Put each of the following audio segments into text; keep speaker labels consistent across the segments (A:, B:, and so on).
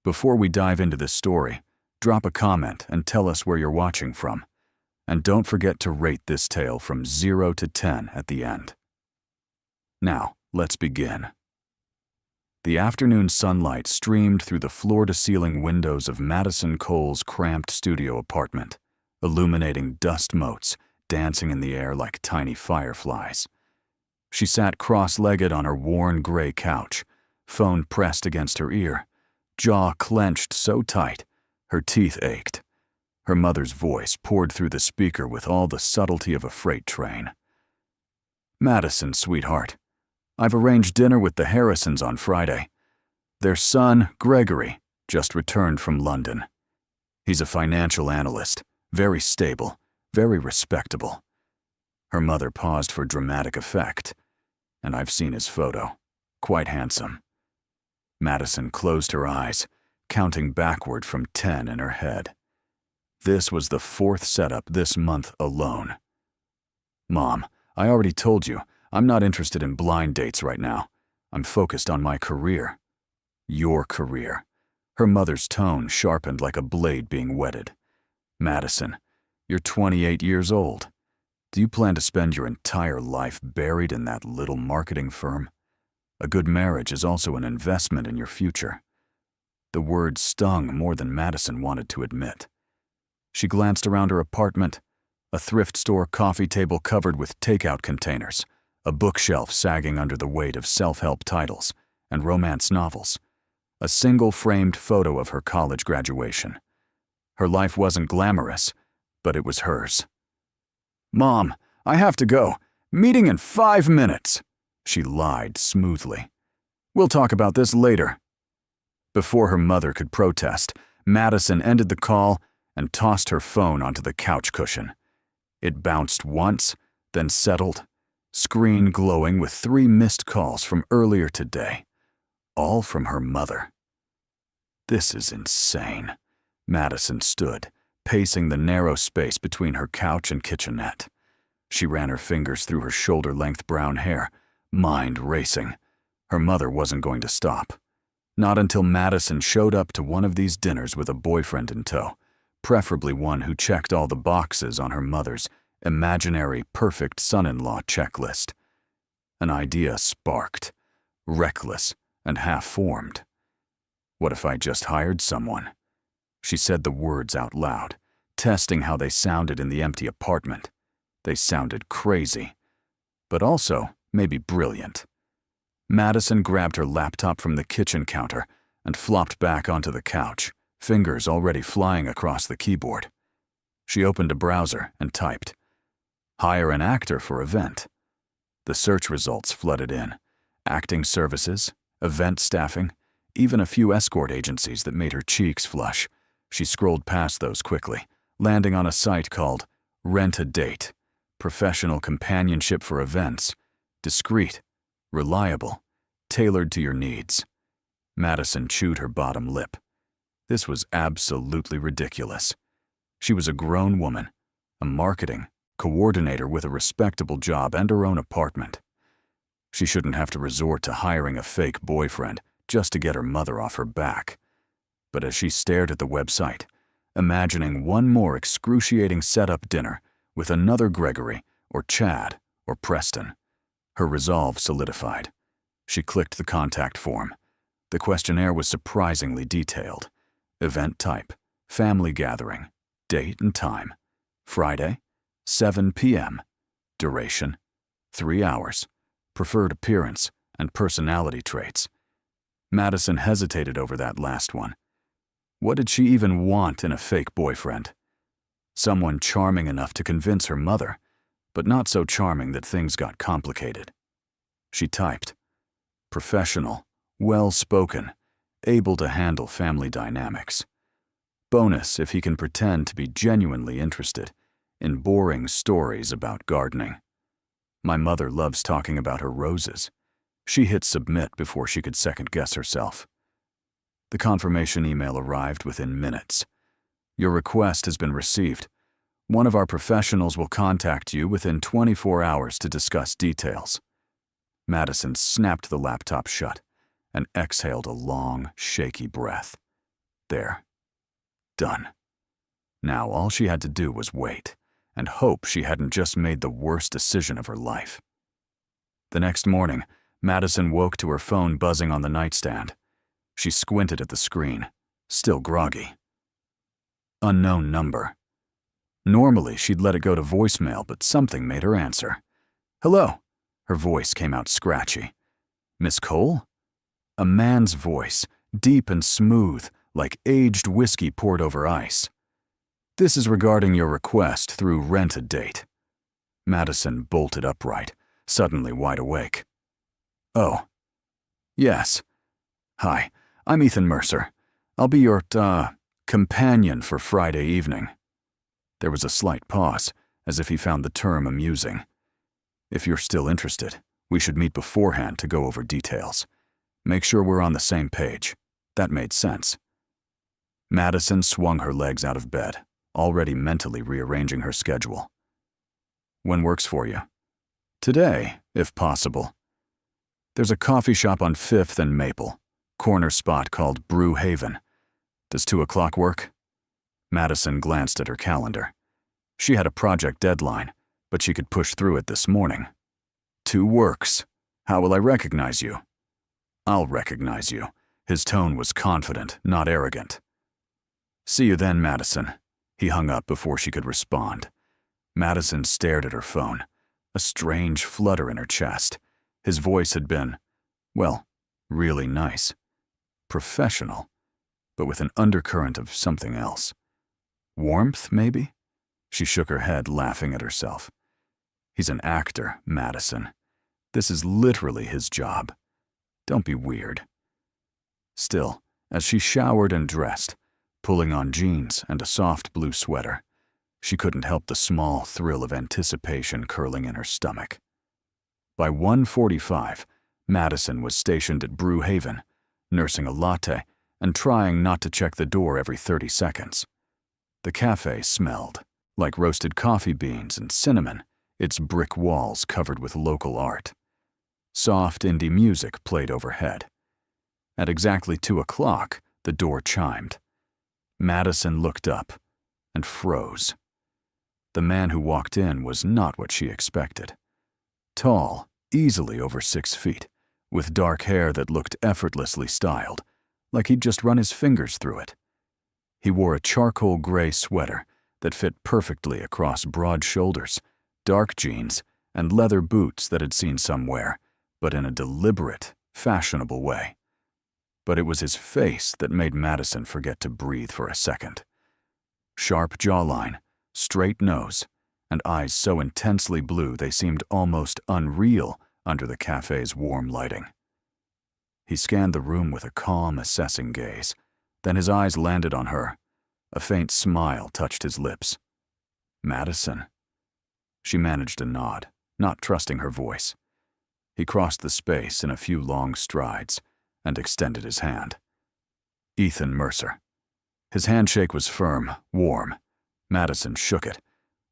A: Before we dive into this story, drop a comment and tell us where you're watching from. And don't forget to rate this tale from 0 to 10 at the end. Now, let's begin. The afternoon sunlight streamed through the floor-to-ceiling windows of Madison Cole's cramped studio apartment, illuminating dust motes dancing in the air like tiny fireflies. She sat cross-legged on her worn gray couch, phone pressed against her ear, jaw clenched so tight, her teeth ached. Her mother's voice poured through the speaker with all the subtlety of a freight train. "Madison, sweetheart, I've arranged dinner with the Harrisons on Friday. Their son, Gregory, just returned from London. He's a financial analyst, very stable, very respectable." Her mother paused for dramatic effect, and I've seen his photo. Quite handsome. Madison closed her eyes, counting backward from 10 in her head. This was the 4th setup this month alone. "Mom, I already told you, I'm not interested in blind dates right now. I'm focused on my career." "Your career." Her mother's tone sharpened like a blade being whetted. "Madison, you're 28 years old. Do you plan to spend your entire life buried in that little marketing firm? A good marriage is also an investment in your future." The words stung more than Madison wanted to admit. She glanced around her apartment, a thrift store coffee table covered with takeout containers, a bookshelf sagging under the weight of self-help titles and romance novels, a single framed photo of her college graduation. Her life wasn't glamorous, but it was hers. "Mom, I have to go. Meeting in 5 minutes." She lied smoothly. "We'll talk about this later." Before her mother could protest, Madison ended the call and tossed her phone onto the couch cushion. It bounced once, then settled, screen glowing with 3 missed calls from earlier today, all from her mother. "This is insane." Madison stood, pacing the narrow space between her couch and kitchenette. She ran her fingers through her shoulder-length brown hair, mind racing. Her mother wasn't going to stop. Not until Madison showed up to one of these dinners with a boyfriend in tow, preferably one who checked all the boxes on her mother's imaginary perfect son-in-law checklist. An idea sparked, reckless and half-formed. What if I just hired someone? She said the words out loud, testing how they sounded in the empty apartment. They sounded crazy, but also maybe brilliant. Madison grabbed her laptop from the kitchen counter and flopped back onto the couch, fingers already flying across the keyboard. She opened a browser and typed, "Hire an actor for event." The search results flooded in. Acting services, event staffing, even a few escort agencies that made her cheeks flush. She scrolled past those quickly, landing on a site called Rent a Date, professional companionship for events, discreet, reliable, tailored to your needs. Madison chewed her bottom lip. This was absolutely ridiculous. She was a grown woman, a marketing coordinator with a respectable job and her own apartment. She shouldn't have to resort to hiring a fake boyfriend just to get her mother off her back. But as she stared at the website, imagining one more excruciating setup dinner with another Gregory or Chad or Preston, her resolve solidified. She clicked the contact form. The questionnaire was surprisingly detailed. Event type, family gathering, date and time. Friday, 7 p.m. Duration, 3 hours. Preferred appearance and personality traits. Madison hesitated over that last one. What did she even want in a fake boyfriend? Someone charming enough to convince her mother, but not so charming that things got complicated. She typed, "Professional, well-spoken, able to handle family dynamics. Bonus if he can pretend to be genuinely interested in boring stories about gardening. My mother loves talking about her roses." She hit submit before she could second-guess herself. The confirmation email arrived within minutes. "Your request has been received. One of our professionals will contact you within 24 hours to discuss details." Madison snapped the laptop shut and exhaled a long, shaky breath. There. Done. Now all she had to do was wait, and hope she hadn't just made the worst decision of her life. The next morning, Madison woke to her phone buzzing on the nightstand. She squinted at the screen, still groggy. Unknown number. Normally, she'd let it go to voicemail, but something made her answer. "Hello." Her voice came out scratchy. "Miss Cole?" A man's voice, deep and smooth, like aged whiskey poured over ice. "This is regarding your request through Rent-A-Date." Madison bolted upright, suddenly wide awake. "Oh. Yes. Hi, I'm Ethan Mercer. I'll be your, companion for Friday evening." There was a slight pause, as if he found the term amusing. "If you're still interested, we should meet beforehand to go over details. Make sure we're on the same page." That made sense. Madison swung her legs out of bed, already mentally rearranging her schedule. "When works for you?" "Today, if possible." "There's a coffee shop on 5th and Maple, corner spot called Brew Haven. Does 2 o'clock work?" Madison glanced at her calendar. She had a project deadline, but she could push through it this morning. "2 works. How will I recognize you?" "I'll recognize you." His tone was confident, not arrogant. "See you then, Madison." He hung up before she could respond. Madison stared at her phone, a strange flutter in her chest. His voice had been, well, really nice. Professional, but with an undercurrent of something else. Warmth, maybe? She shook her head, laughing at herself. He's an actor, Madison. This is literally his job. Don't be weird. Still, as she showered and dressed, pulling on jeans and a soft blue sweater, she couldn't help the small thrill of anticipation curling in her stomach. By 1:45, Madison was stationed at Brew Haven, nursing a latte and trying not to check the door every 30 seconds. The cafe smelled like roasted coffee beans and cinnamon, its brick walls covered with local art. Soft indie music played overhead. At exactly 2 o'clock, the door chimed. Madison looked up and froze. The man who walked in was not what she expected. Tall, easily over 6 feet, with dark hair that looked effortlessly styled, like he'd just run his fingers through it. He wore a charcoal gray sweater that fit perfectly across broad shoulders, dark jeans, and leather boots that had seen some wear, but in a deliberate, fashionable way. But it was his face that made Madison forget to breathe for a second. Sharp jawline, straight nose, and eyes so intensely blue they seemed almost unreal under the cafe's warm lighting. He scanned the room with a calm, assessing gaze. Then his eyes landed on her. A faint smile touched his lips. "Madison?" She managed a nod, not trusting her voice. He crossed the space in a few long strides and extended his hand. "Ethan Mercer." His handshake was firm, warm. Madison shook it,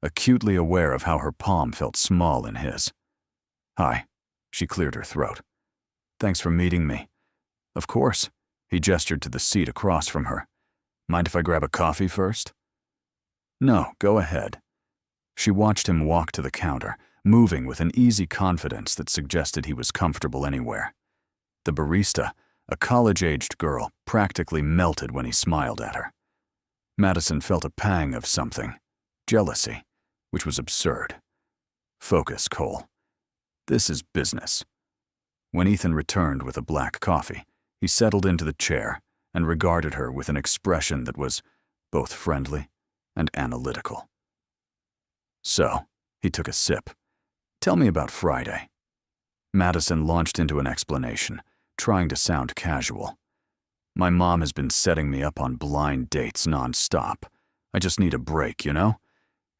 A: acutely aware of how her palm felt small in his. "Hi." She cleared her throat. "Thanks for meeting me." "Of course." He gestured to the seat across from her. "Mind if I grab a coffee first?" "No, go ahead." She watched him walk to the counter, moving with an easy confidence that suggested he was comfortable anywhere. The barista, a college-aged girl, practically melted when he smiled at her. Madison felt a pang of something, jealousy, which was absurd. "Focus, Cole. This is business." When Ethan returned with a black coffee, he settled into the chair and regarded her with an expression that was both friendly and analytical. "So," he took a sip. "Tell me about Friday." Madison launched into an explanation, trying to sound casual. "My mom has been setting me up on blind dates non-stop. I just need a break, you know?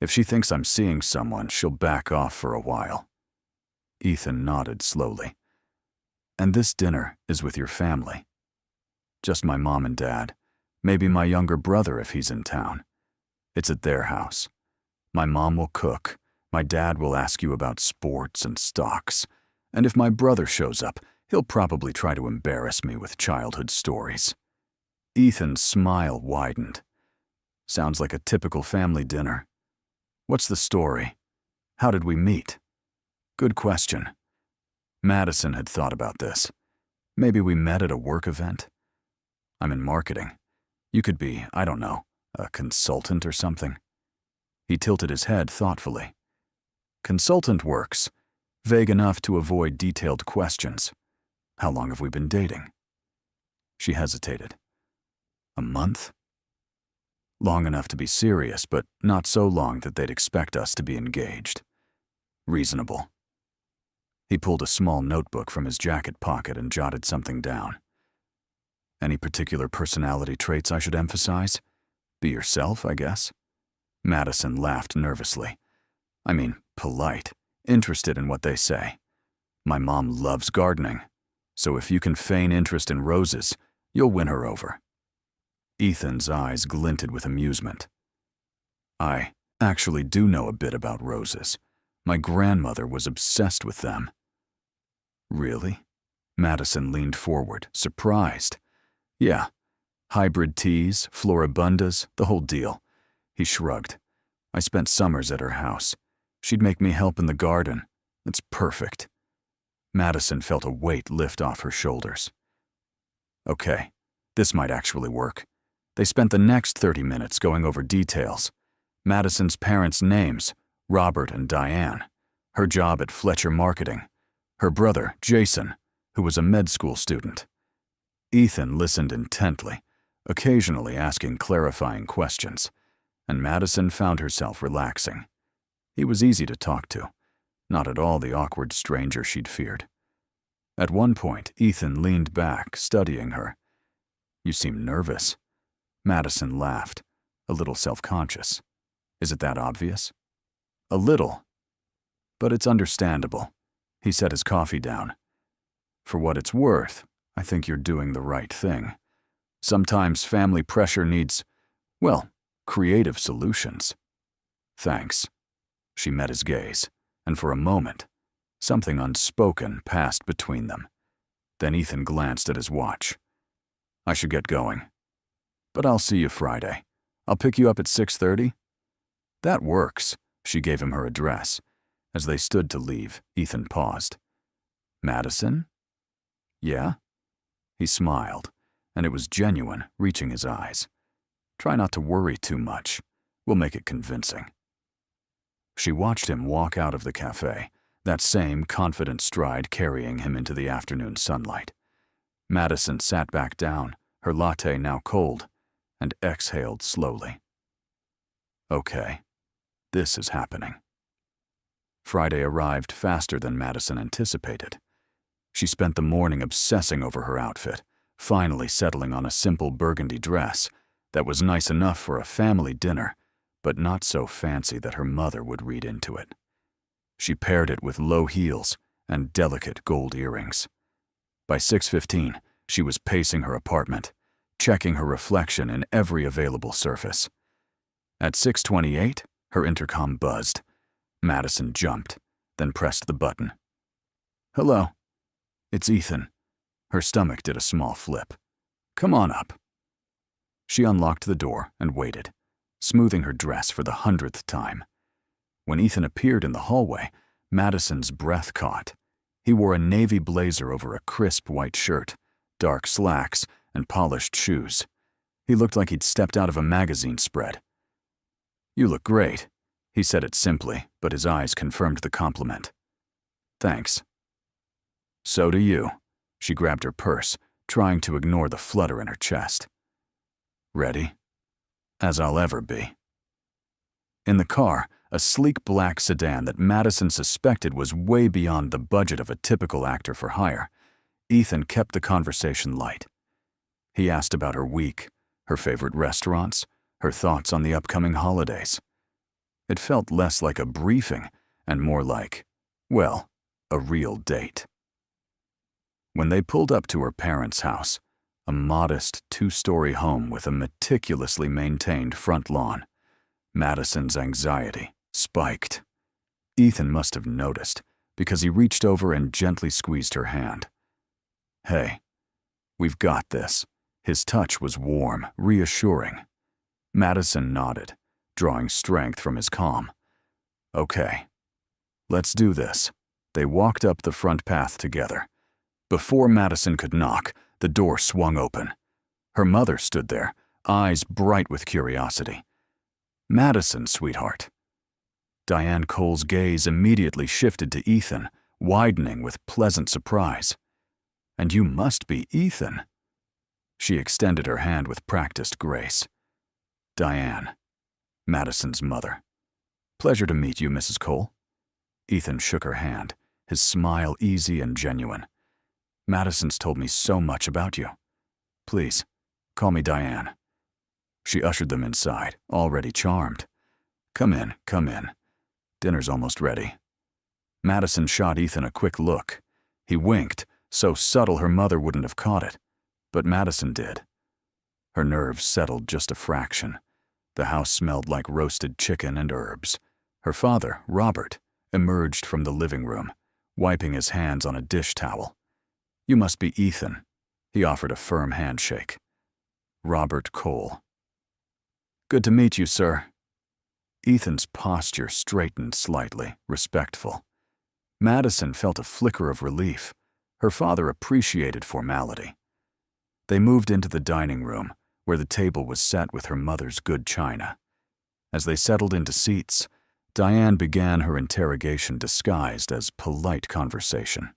A: If she thinks I'm seeing someone, she'll back off for a while." Ethan nodded slowly. "And this dinner is with your family?" "Just my mom and dad. Maybe my younger brother if he's in town. It's at their house. My mom will cook. My dad will ask you about sports and stocks. And if my brother shows up, he'll probably try to embarrass me with childhood stories." Ethan's smile widened. Sounds like a typical family dinner. What's the story? How did we meet? Good question. Madison had thought about this. Maybe we met at a work event? I'm in marketing. You could be, I don't know, a consultant or something. He tilted his head thoughtfully. Consultant works. Vague enough to avoid detailed questions. How long have we been dating? She hesitated. A month? Long enough to be serious, but not so long that they'd expect us to be engaged. Reasonable. He pulled a small notebook from his jacket pocket and jotted something down. Any particular personality traits I should emphasize? Be yourself, I guess. Madison laughed nervously. I mean, polite, interested in what they say. My mom loves gardening, so if you can feign interest in roses, you'll win her over. Ethan's eyes glinted with amusement. I actually do know a bit about roses. My grandmother was obsessed with them. Really? Madison leaned forward, surprised. Yeah. Hybrid teas, floribundas, the whole deal. He shrugged. I spent summers at her house. She'd make me help in the garden. It's perfect. Madison felt a weight lift off her shoulders. Okay, this might actually work. They spent the next 30 minutes going over details. Madison's parents' names, Robert and Diane. Her job at Fletcher Marketing. Her brother, Jason, who was a med school student. Ethan listened intently, occasionally asking clarifying questions, and Madison found herself relaxing. He was easy to talk to, not at all the awkward stranger she'd feared. At one point, Ethan leaned back, studying her. You seem nervous. Madison laughed, a little self-conscious. Is it that obvious? A little. But it's understandable. He set his coffee down. For what it's worth, I think you're doing the right thing. Sometimes family pressure needs, well, creative solutions. Thanks. She met his gaze, and for a moment, something unspoken passed between them. Then Ethan glanced at his watch. I should get going. But I'll see you Friday. I'll pick you up at 6:30. That works. She gave him her address. As they stood to leave, Ethan paused. Madison? Yeah? He smiled, and it was genuine, reaching his eyes. Try not to worry too much. We'll make it convincing. She watched him walk out of the cafe, that same confident stride carrying him into the afternoon sunlight. Madison sat back down, her latte now cold, and exhaled slowly. Okay, this is happening. Friday arrived faster than Madison anticipated. She spent the morning obsessing over her outfit, finally settling on a simple burgundy dress that was nice enough for a family dinner, but not so fancy that her mother would read into it. She paired it with low heels and delicate gold earrings. By 6:15, she was pacing her apartment, checking her reflection in every available surface. At 6:28, her intercom buzzed. Madison jumped, then pressed the button. Hello. It's Ethan. Her stomach did a small flip. Come on up. She unlocked the door and waited, smoothing her dress for the 100th time. When Ethan appeared in the hallway, Madison's breath caught. He wore a navy blazer over a crisp white shirt, dark slacks, and polished shoes. He looked like he'd stepped out of a magazine spread. You look great. He said it simply, but his eyes confirmed the compliment. Thanks. So do you. She grabbed her purse, trying to ignore the flutter in her chest. Ready? As I'll ever be. In the car, a sleek black sedan that Madison suspected was way beyond the budget of a typical actor for hire, Ethan kept the conversation light. He asked about her week, her favorite restaurants, her thoughts on the upcoming holidays. It felt less like a briefing and more like, well, a real date. When they pulled up to her parents' house, a modest 2-story home with a meticulously maintained front lawn, Madison's anxiety spiked. Ethan must have noticed, because he reached over and gently squeezed her hand. Hey, we've got this, His touch was warm, reassuring. Madison nodded, drawing strength from his calm. Okay, let's do this. They walked up the front path together. Before Madison could knock, the door swung open. Her mother stood there, eyes bright with curiosity. "Madison, sweetheart." Diane Cole's gaze immediately shifted to Ethan, widening with pleasant surprise. "And you must be Ethan." She extended her hand with practiced grace. "Diane, Madison's mother. Pleasure to meet you, Mrs. Cole." Ethan shook her hand, his smile easy and genuine. "Madison's told me so much about you. Please, call me Diane." She ushered them inside, already charmed. Come in, come in. Dinner's almost ready." Madison shot Ethan a quick look. He winked, so subtle her mother wouldn't have caught it, but Madison did. Her nerves settled just a fraction. The house smelled like roasted chicken and herbs. Her father, Robert, emerged from the living room, wiping his hands on a dish towel. "You must be Ethan." He offered a firm handshake. "Robert Cole." "Good to meet you, sir." Ethan's posture straightened slightly, respectful. Madison felt a flicker of relief. Her father appreciated formality. They moved into the dining room, where the table was set with her mother's good china. As they settled into seats, Diane began her interrogation disguised as polite conversation.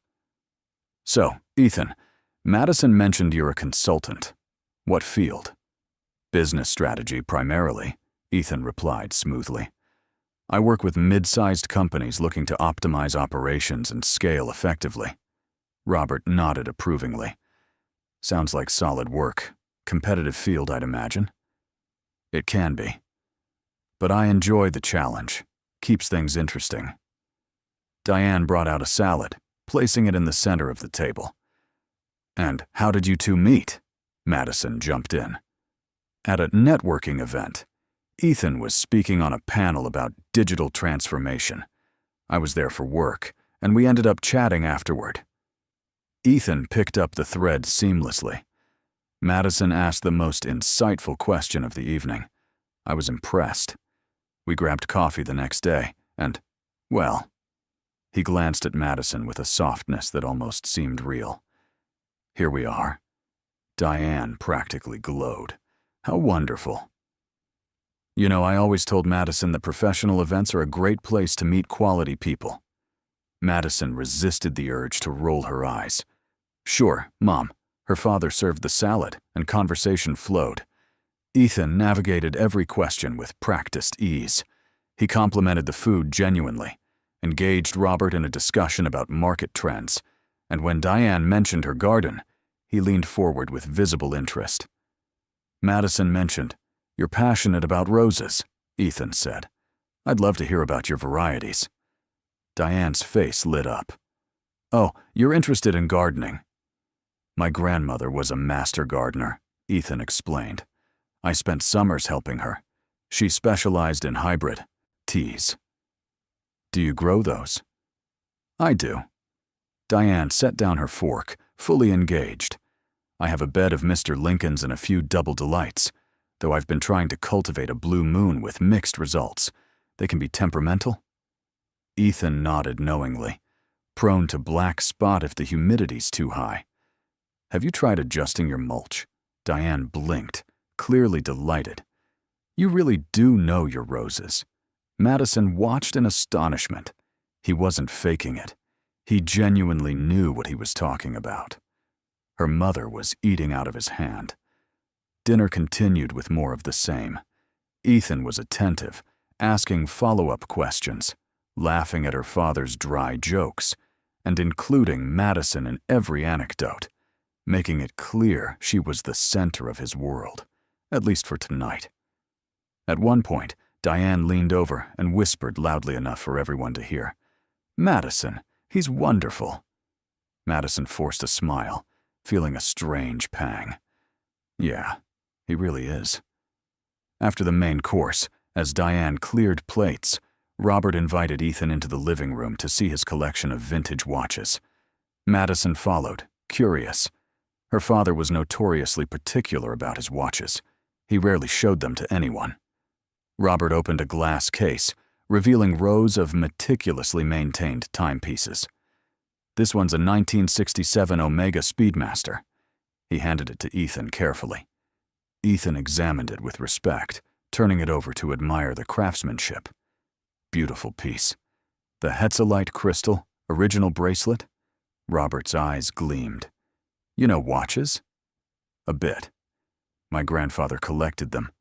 A: "So, Ethan, Madison mentioned you're a consultant. What field?" "Business strategy, primarily," Ethan replied smoothly. "I work with mid-sized companies looking to optimize operations and scale effectively." Robert nodded approvingly. "Sounds like solid work. Competitive field, I'd imagine." "It can be. But I enjoy the challenge. Keeps things interesting." Diane brought out a salad, placing it in the center of the table. "And how did you two meet?" Madison jumped in. "At a networking event. Ethan was speaking on a panel about digital transformation. I was there for work, and we ended up chatting afterward." Ethan picked up the thread seamlessly. Madison asked the most insightful question of the evening. I was impressed. We grabbed coffee the next day, and, well, he glanced at Madison with a softness that almost seemed real. "Here we are." Diane practically glowed. "How wonderful." "You know, I always told Madison that professional events are a great place to meet quality people." Madison resisted the urge to roll her eyes. "Sure, Mom." Her father served the salad, and conversation flowed. Ethan navigated every question with practiced ease. He complimented the food genuinely, engaged Robert in a discussion about market trends, and when Diane mentioned her garden, he leaned forward with visible interest. Madison mentioned, "You're passionate about roses," Ethan said. "I'd love to hear about your varieties." Diane's face lit up. "Oh, you're interested in gardening." "My grandmother was a master gardener," Ethan explained. "I spent summers helping her. She specialized in hybrid teas." "Do you grow those?" "I do." Diane set down her fork, fully engaged. "I have a bed of Mr. Lincolns and a few double delights, though I've been trying to cultivate a blue moon with mixed results. They can be temperamental." Ethan nodded knowingly, prone to black spot if the humidity's too high. "Have you tried adjusting your mulch?" Diane blinked, clearly delighted. "You really do know your roses." Madison watched in astonishment. He wasn't faking it. He genuinely knew what he was talking about. Her mother was eating out of his hand. Dinner continued with more of the same. Ethan was attentive, asking follow-up questions, laughing at her father's dry jokes, and including Madison in every anecdote, making it clear she was the center of his world, at least for tonight. At one point, Diane leaned over and whispered loudly enough for everyone to hear, "Madison, he's wonderful." Madison forced a smile, feeling a strange pang. "Yeah, he really is." After the main course, as Diane cleared plates, Robert invited Ethan into the living room to see his collection of vintage watches. Madison followed, curious. Her father was notoriously particular about his watches. He rarely showed them to anyone. Robert opened a glass case, revealing rows of meticulously maintained timepieces. This one's a 1967 Omega Speedmaster. He handed it to Ethan carefully. Ethan examined it with respect, turning it over to admire the craftsmanship. Beautiful piece. The Hetzalite crystal, original bracelet? Robert's eyes gleamed. You know watches? A bit. My grandfather collected them.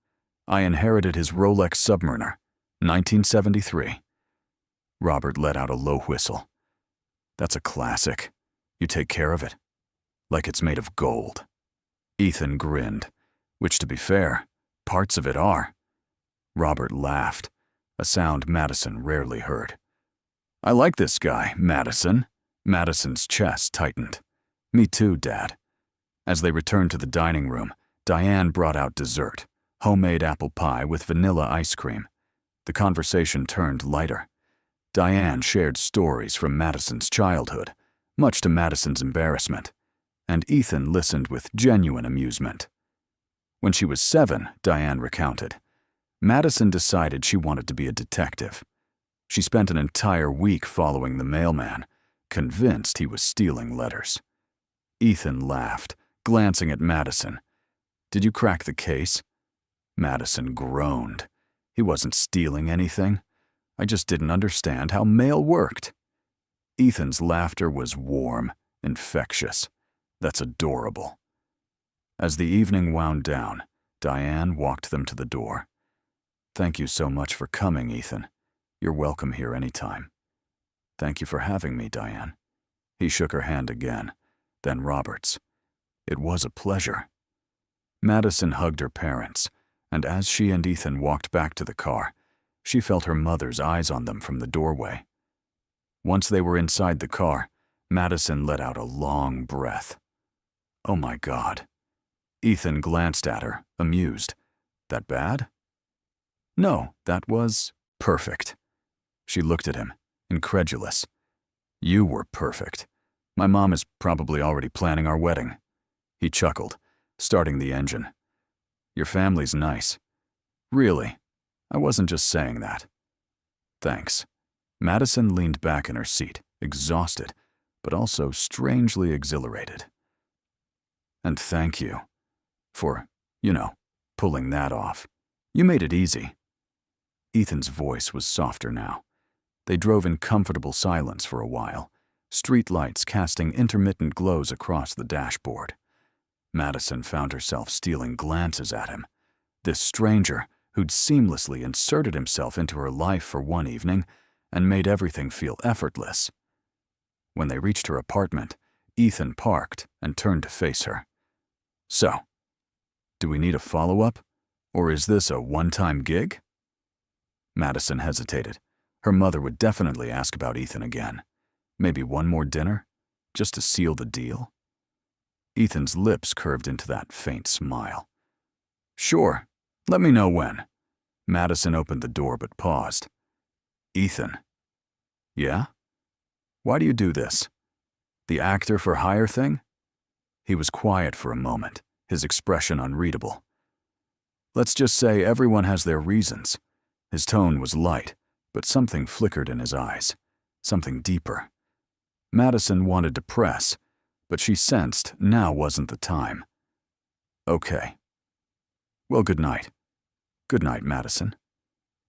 A: I inherited his Rolex Submariner, 1973. Robert let out a low whistle. That's a classic. You take care of it. Like it's made of gold. Ethan grinned, which, to be fair, parts of it are. Robert laughed, a sound Madison rarely heard. I like this guy, Madison. Madison's chest tightened. Me too, Dad. As they returned to the dining room, Diane brought out dessert, homemade apple pie with vanilla ice cream. The conversation turned lighter. Diane shared stories from Madison's childhood, much to Madison's embarrassment, and Ethan listened with genuine amusement. When she was 7, Diane recounted, Madison decided she wanted to be a detective. She spent an entire week following the mailman, convinced he was stealing letters. Ethan laughed, glancing at Madison. Did you crack the case? Madison groaned. He wasn't stealing anything. I just didn't understand how mail worked. Ethan's laughter was warm, infectious. That's adorable. As the evening wound down, Diane walked them to the door. Thank you so much for coming, Ethan. You're welcome here anytime. Thank you for having me, Diane. He shook her hand again, then Robert's. It was a pleasure. Madison hugged her parents, and as she and Ethan walked back to the car, she felt her mother's eyes on them from the doorway. Once they were inside the car, Madison let out a long breath. Oh my God. Ethan glanced at her, amused. That bad? No, that was perfect. She looked at him, incredulous. You were perfect. My mom is probably already planning our wedding. He chuckled, starting the engine. Your family's nice. Really, I wasn't just saying that. Thanks. Madison leaned back in her seat, exhausted, but also strangely exhilarated. And thank you for, pulling that off. You made it easy. Ethan's voice was softer now. They drove in comfortable silence for a while, street lights casting intermittent glows across the dashboard. Madison found herself stealing glances at him. This stranger who'd seamlessly inserted himself into her life for one evening and made everything feel effortless. When they reached her apartment, Ethan parked and turned to face her. So, do we need a follow-up? Or is this a one-time gig? Madison hesitated. Her mother would definitely ask about Ethan again. Maybe one more dinner, just to seal the deal? Ethan's lips curved into that faint smile. Sure, let me know when. Madison opened the door but paused. Ethan. Yeah? Why do you do this? The actor for hire thing? He was quiet for a moment, his expression unreadable. Let's just say everyone has their reasons. His tone was light, but something flickered in his eyes, something deeper. Madison wanted to press, but she sensed now wasn't the time. Okay. Well, good night. Good night, Madison.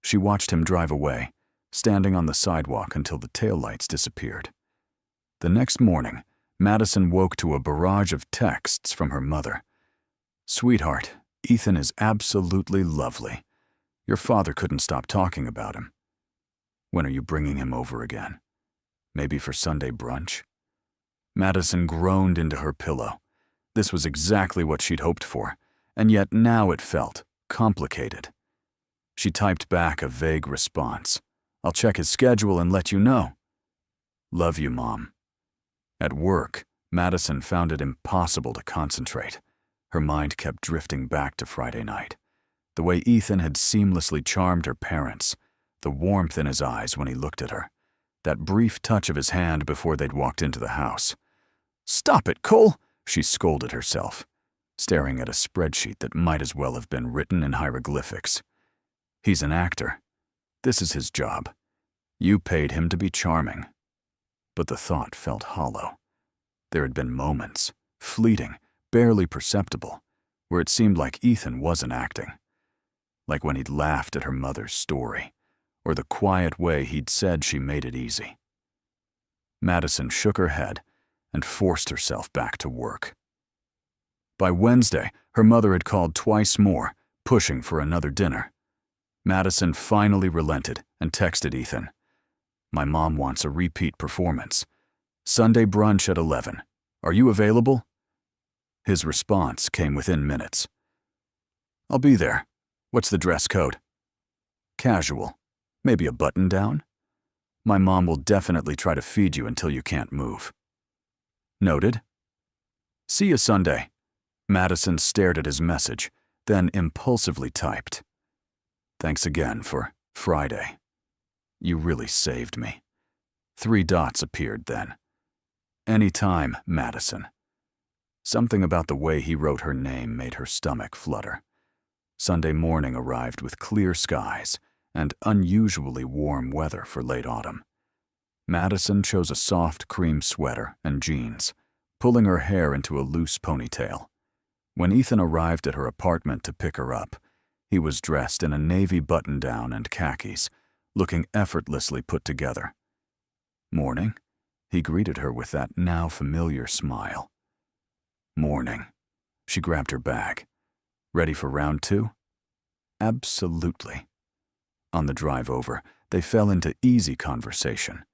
A: She watched him drive away, standing on the sidewalk until the taillights disappeared. The next morning, Madison woke to a barrage of texts from her mother. Sweetheart, Ethan is absolutely lovely. Your father couldn't stop talking about him. When are you bringing him over again? Maybe for Sunday brunch? Madison groaned into her pillow. This was exactly what she'd hoped for, and yet now it felt complicated. She typed back a vague response. I'll check his schedule and let you know. Love you, Mom. At work, Madison found it impossible to concentrate. Her mind kept drifting back to Friday night. The way Ethan had seamlessly charmed her parents, the warmth in his eyes when he looked at her, that brief touch of his hand before they'd walked into the house. Stop it, Cole! she scolded herself, staring at a spreadsheet that might as well have been written in hieroglyphics. He's an actor. This is his job. You paid him to be charming. But the thought felt hollow. There had been moments, fleeting, barely perceptible, where it seemed like Ethan wasn't acting. Like when he'd laughed at her mother's story, or the quiet way he'd said she made it easy. Madison shook her head and forced herself back to work. By Wednesday, her mother had called twice more, pushing for another dinner. Madison finally relented and texted Ethan. "My mom wants a repeat performance. Sunday brunch at 11. Are you available?" His response came within minutes. "I'll be there. What's the dress code?" "Casual. Maybe a button-down? My mom will definitely try to feed you until you can't move." "Noted." "See you Sunday." Madison stared at his message, then impulsively typed. "Thanks again for Friday. You really saved me." 3 dots appeared then. "Anytime, Madison." Something about the way he wrote her name made her stomach flutter. Sunday morning arrived with clear skies and unusually warm weather for late autumn. Madison chose a soft cream sweater and jeans, pulling her hair into a loose ponytail. When Ethan arrived at her apartment to pick her up, he was dressed in a navy button-down and khakis, looking effortlessly put together. "Morning," he greeted her with that now familiar smile. "Morning." She grabbed her bag. "Ready for round 2? "Absolutely." On the drive over, they fell into easy conversation.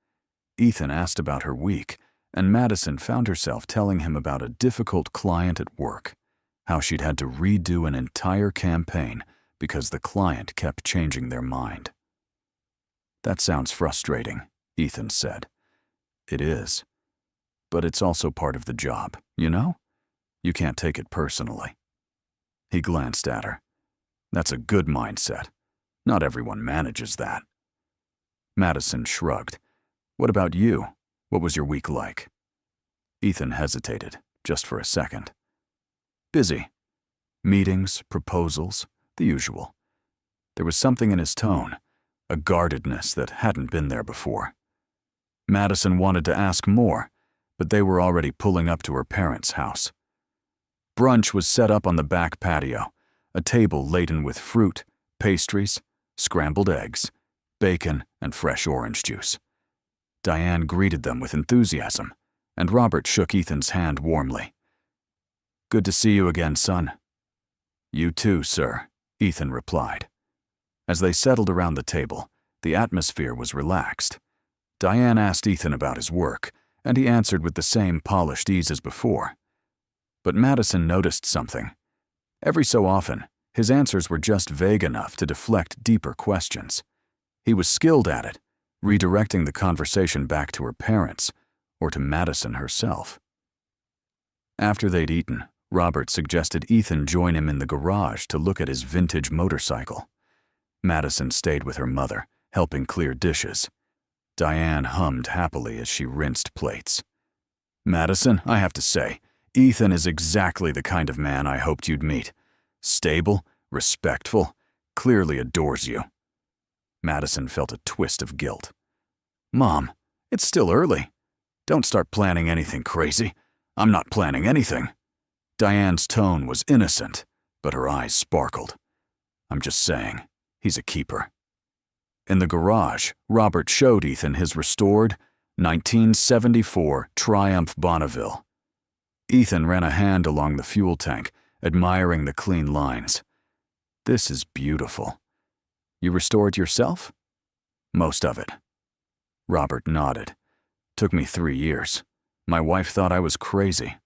A: Ethan asked about her week, and Madison found herself telling him about a difficult client at work, how she'd had to redo an entire campaign because the client kept changing their mind. "That sounds frustrating," Ethan said. "It is. But it's also part of the job, you know? You can't take it personally." He glanced at her. "That's a good mindset. Not everyone manages that." Madison shrugged. "What about you? What was your week like?" Ethan hesitated, just for a second. "Busy. Meetings, proposals, the usual." There was something in his tone, a guardedness that hadn't been there before. Madison wanted to ask more, but they were already pulling up to her parents' house. Brunch was set up on the back patio, a table laden with fruit, pastries, scrambled eggs, bacon, and fresh orange juice. Diane greeted them with enthusiasm, and Robert shook Ethan's hand warmly. "Good to see you again, son." "You too, sir," Ethan replied. As they settled around the table, the atmosphere was relaxed. Diane asked Ethan about his work, and he answered with the same polished ease as before. But Madison noticed something. Every so often, his answers were just vague enough to deflect deeper questions. He was skilled at it, redirecting the conversation back to her parents, or to Madison herself. After they'd eaten, Robert suggested Ethan join him in the garage to look at his vintage motorcycle. Madison stayed with her mother, helping clear dishes. Diane hummed happily as she rinsed plates. "Madison, I have to say, Ethan is exactly the kind of man I hoped you'd meet. Stable, respectful, clearly adores you." Madison felt a twist of guilt. "Mom, it's still early. Don't start planning anything crazy. I'm not planning anything." Diane's tone was innocent, but her eyes sparkled. "I'm just saying, he's a keeper." In the garage, Robert showed Ethan his restored 1974 Triumph Bonneville. Ethan ran a hand along the fuel tank, admiring the clean lines. "This is beautiful. You restore it yourself?" "Most of it." Robert nodded. "Took me 3 years. My wife thought I was crazy."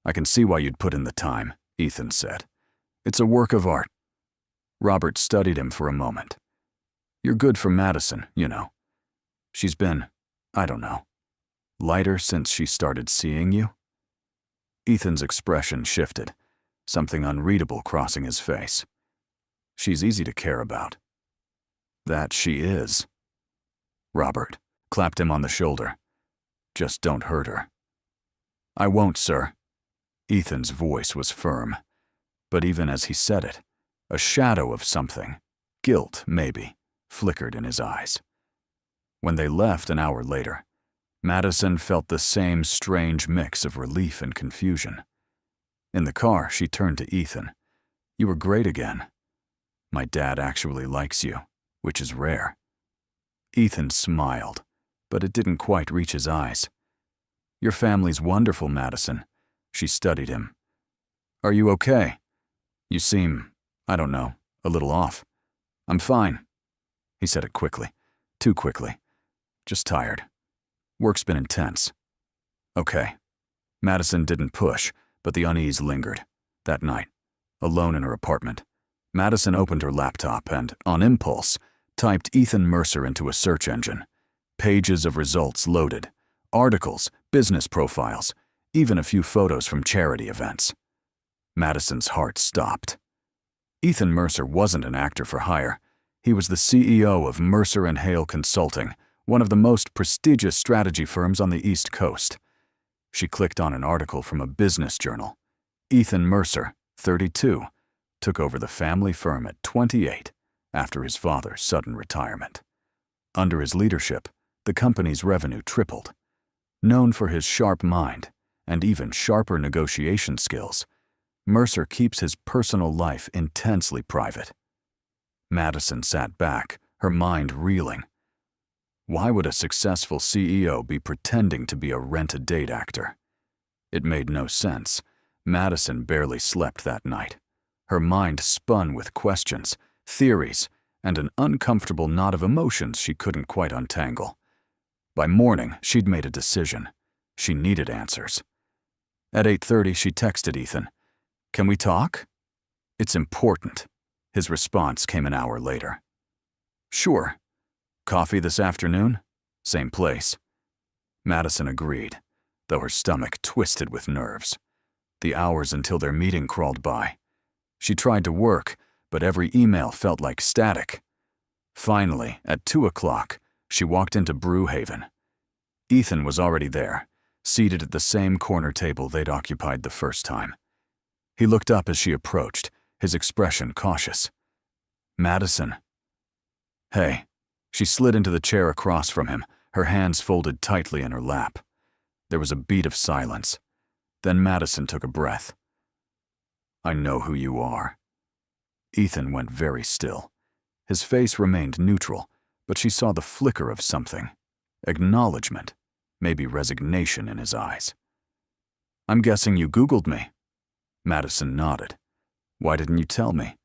A: "I can see why you'd put in the time," Ethan said. "It's a work of art." Robert studied him for a moment. "You're good for Madison, you know. She's been, I don't know, lighter since she started seeing you?" Ethan's expression shifted, something unreadable crossing his face. "She's easy to care about." "That she is." Robert clapped him on the shoulder. "Just don't hurt her." "I won't, sir," Ethan's voice was firm, but even as he said it, a shadow of something, guilt maybe, flickered in his eyes. When they left an hour later, Madison felt the same strange mix of relief and confusion. In the car, she turned to Ethan. "You were great again. My dad actually likes you, which is rare." Ethan smiled, but it didn't quite reach his eyes. "Your family's wonderful, Madison." She studied him. "Are you okay? You seem, I don't know, a little off." "I'm fine." He said it quickly, too quickly. "Just tired. Work's been intense." "Okay." Madison didn't push, but the unease lingered. That night, alone in her apartment, Madison opened her laptop and, on impulse, typed Ethan Mercer into a search engine. Pages of results loaded, articles, business profiles, even a few photos from charity events. Madison's heart stopped. Ethan Mercer wasn't an actor for hire. He was the CEO of Mercer & Hale Consulting, one of the most prestigious strategy firms on the East Coast. She clicked on an article from a business journal. Ethan Mercer, 32, took over the family firm at 28 after his father's sudden retirement. Under his leadership, the company's revenue tripled. Known for his sharp mind and even sharper negotiation skills, Mercer keeps his personal life intensely private. Madison sat back, her mind reeling. Why would a successful CEO be pretending to be a rent-a-date actor? It made no sense. Madison barely slept that night. Her mind spun with questions, theories, and an uncomfortable knot of emotions she couldn't quite untangle. By morning, she'd made a decision. She needed answers. At 8:30, she texted Ethan, "Can we talk?" "It's important." His response came an hour later. "Sure. Coffee this afternoon? Same place." Madison agreed, though her stomach twisted with nerves. The hours until their meeting crawled by. She tried to work, but every email felt like static. Finally, at 2 o'clock, she walked into Brewhaven. Ethan was already there, seated at the same corner table they'd occupied the first time. He looked up as she approached, his expression cautious. "Madison." "Hey." She slid into the chair across from him, her hands folded tightly in her lap. There was a beat of silence. Then Madison took a breath. "I know who you are." Ethan went very still. His face remained neutral, but she saw the flicker of something. Acknowledgement, maybe resignation in his eyes. "I'm guessing you Googled me." Madison nodded. "Why didn't you tell me?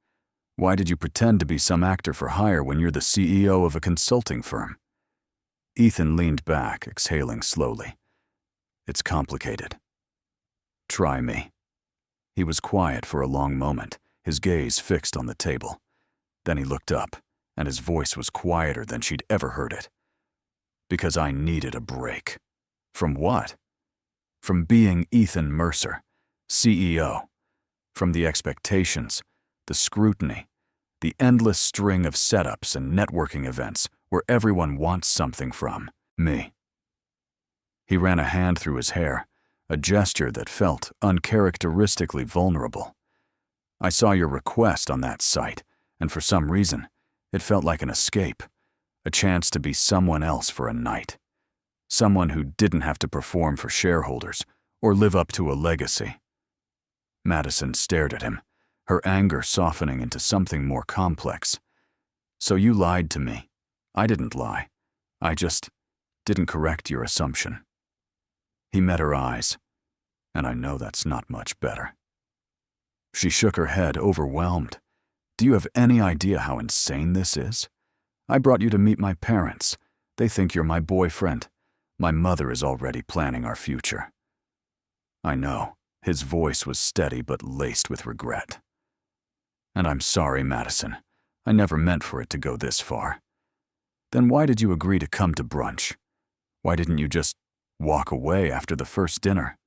A: Why did you pretend to be some actor for hire when you're the CEO of a consulting firm?" Ethan leaned back, exhaling slowly. "It's complicated." "Try me." He was quiet for a long moment, his gaze fixed on the table. Then he looked up, and his voice was quieter than she'd ever heard it. "Because I needed a break." "From what?" "From being Ethan Mercer, CEO. From the expectations, the scrutiny, the endless string of setups and networking events where everyone wants something from me." He ran a hand through his hair, a gesture that felt uncharacteristically vulnerable. "I saw your request on that site, and for some reason, it felt like an escape, a chance to be someone else for a night. Someone who didn't have to perform for shareholders or live up to a legacy." Madison stared at him, her anger softening into something more complex. "So you lied to me. I didn't lie. I just didn't correct your assumption." He met her eyes, and I know that's not much better. She shook her head, overwhelmed. "Do you have any idea how insane this is? I brought you to meet my parents. They think you're my boyfriend. My mother is already planning our future." "I know." His voice was steady but laced with regret. "And I'm sorry, Madison. I never meant for it to go this far." "Then why did you agree to come to brunch? Why didn't you just walk away after the first dinner?"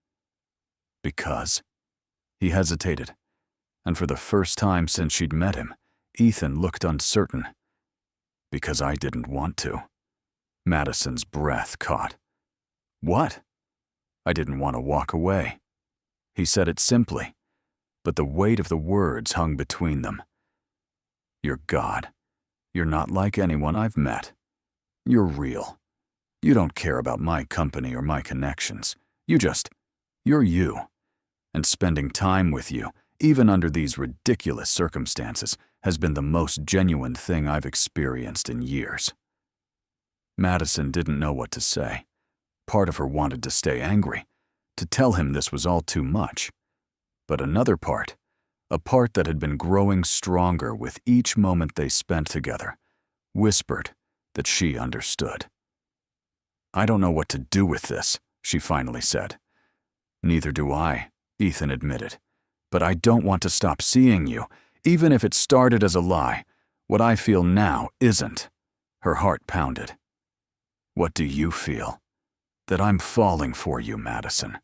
A: "Because." He hesitated, and for the first time since she'd met him, Ethan looked uncertain. "Because I didn't want to." Madison's breath caught. "What?" "I didn't want to walk away." He said it simply, but the weight of the words hung between them. You're God. You're not like anyone I've met. You're real. You don't care about my company or my connections. You're you. And spending time with you, even under these ridiculous circumstances, has been the most genuine thing I've experienced in years. Madison didn't know what to say. Part of her wanted to stay angry, to tell him this was all too much. But another part, a part that had been growing stronger with each moment they spent together, whispered that she understood. I don't know what to do with this, she finally said. Neither do I, Ethan admitted. But I don't want to stop seeing you, even if it started as a lie. What I feel now isn't. Her heart pounded. What do you feel? That I'm falling for you, Madison.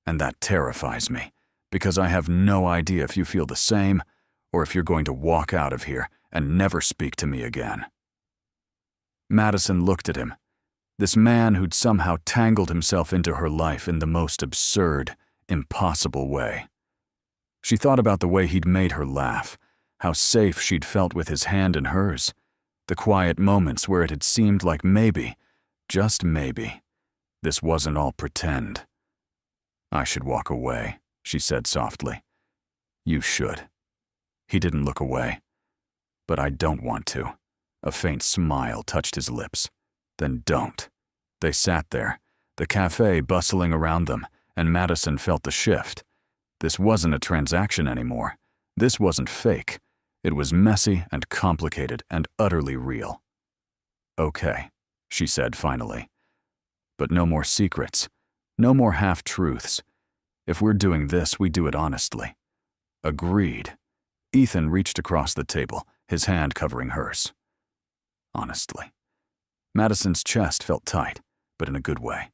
A: And that terrifies me, because I have no idea if you feel the same, or if you're going to walk out of here and never speak to me again. Madison looked at him, this man who'd somehow tangled himself into her life in the most absurd, impossible way. She thought about the way he'd made her laugh, how safe she'd felt with his hand in hers, the quiet moments where it had seemed like maybe, just maybe, this wasn't all pretend. I should walk away, she said softly. You should. He didn't look away. But I don't want to. A faint smile touched his lips. Then don't. They sat there, the cafe bustling around them, and Madison felt the shift. This wasn't a transaction anymore. This wasn't fake. It was messy and complicated and utterly real. Okay, she said finally. But no more secrets. No more half-truths. If we're doing this, we do it honestly. Agreed. Ethan reached across the table, his hand covering hers. Honestly. Madison's chest felt tight, but in a good way.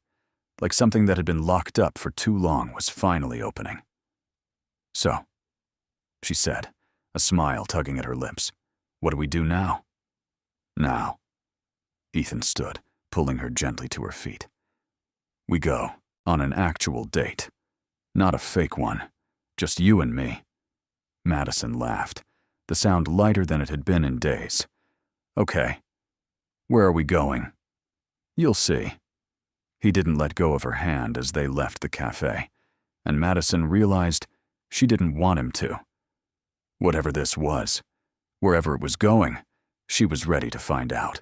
A: Like something that had been locked up for too long was finally opening. So, she said, a smile tugging at her lips. What do we do now? Now. Ethan stood, pulling her gently to her feet. We go on an actual date. Not a fake one. Just you and me. Madison laughed, the sound lighter than it had been in days. Okay. Where are we going? You'll see. He didn't let go of her hand as they left the cafe, and Madison realized she didn't want him to. Whatever this was, wherever it was going, she was ready to find out.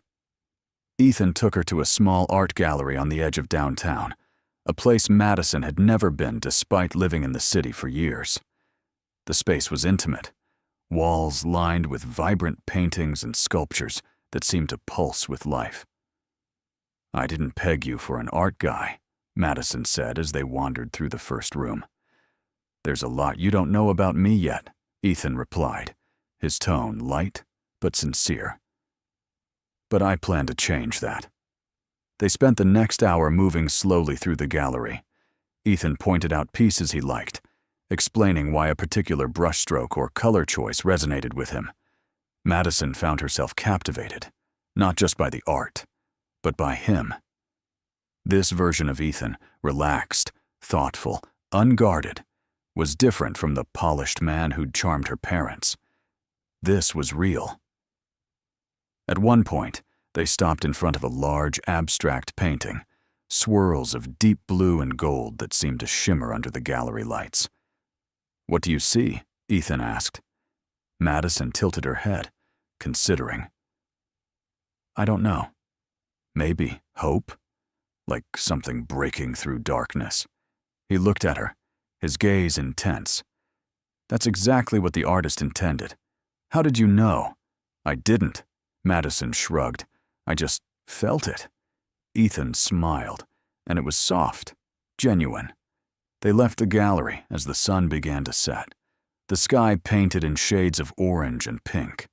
A: Ethan took her to a small art gallery on the edge of downtown, a place Madison had never been despite living in the city for years. The space was intimate, walls lined with vibrant paintings and sculptures that seemed to pulse with life. I didn't peg you for an art guy, Madison said as they wandered through the first room. There's a lot you don't know about me yet, Ethan replied, his tone light but sincere. But I plan to change that. They spent the next hour moving slowly through the gallery. Ethan pointed out pieces he liked, explaining why a particular brushstroke or color choice resonated with him. Madison found herself captivated, not just by the art, but by him. This version of Ethan, relaxed, thoughtful, unguarded, was different from the polished man who'd charmed her parents. This was real. At one point, they stopped in front of a large, abstract painting, swirls of deep blue and gold that seemed to shimmer under the gallery lights. What do you see? Ethan asked. Madison tilted her head, considering. I don't know. Maybe hope? Like something breaking through darkness. He looked at her, his gaze intense. That's exactly what the artist intended. How did you know? I didn't. Madison shrugged. I just felt it. Ethan smiled, and it was soft, genuine. They left the gallery as the sun began to set, the sky painted in shades of orange and pink.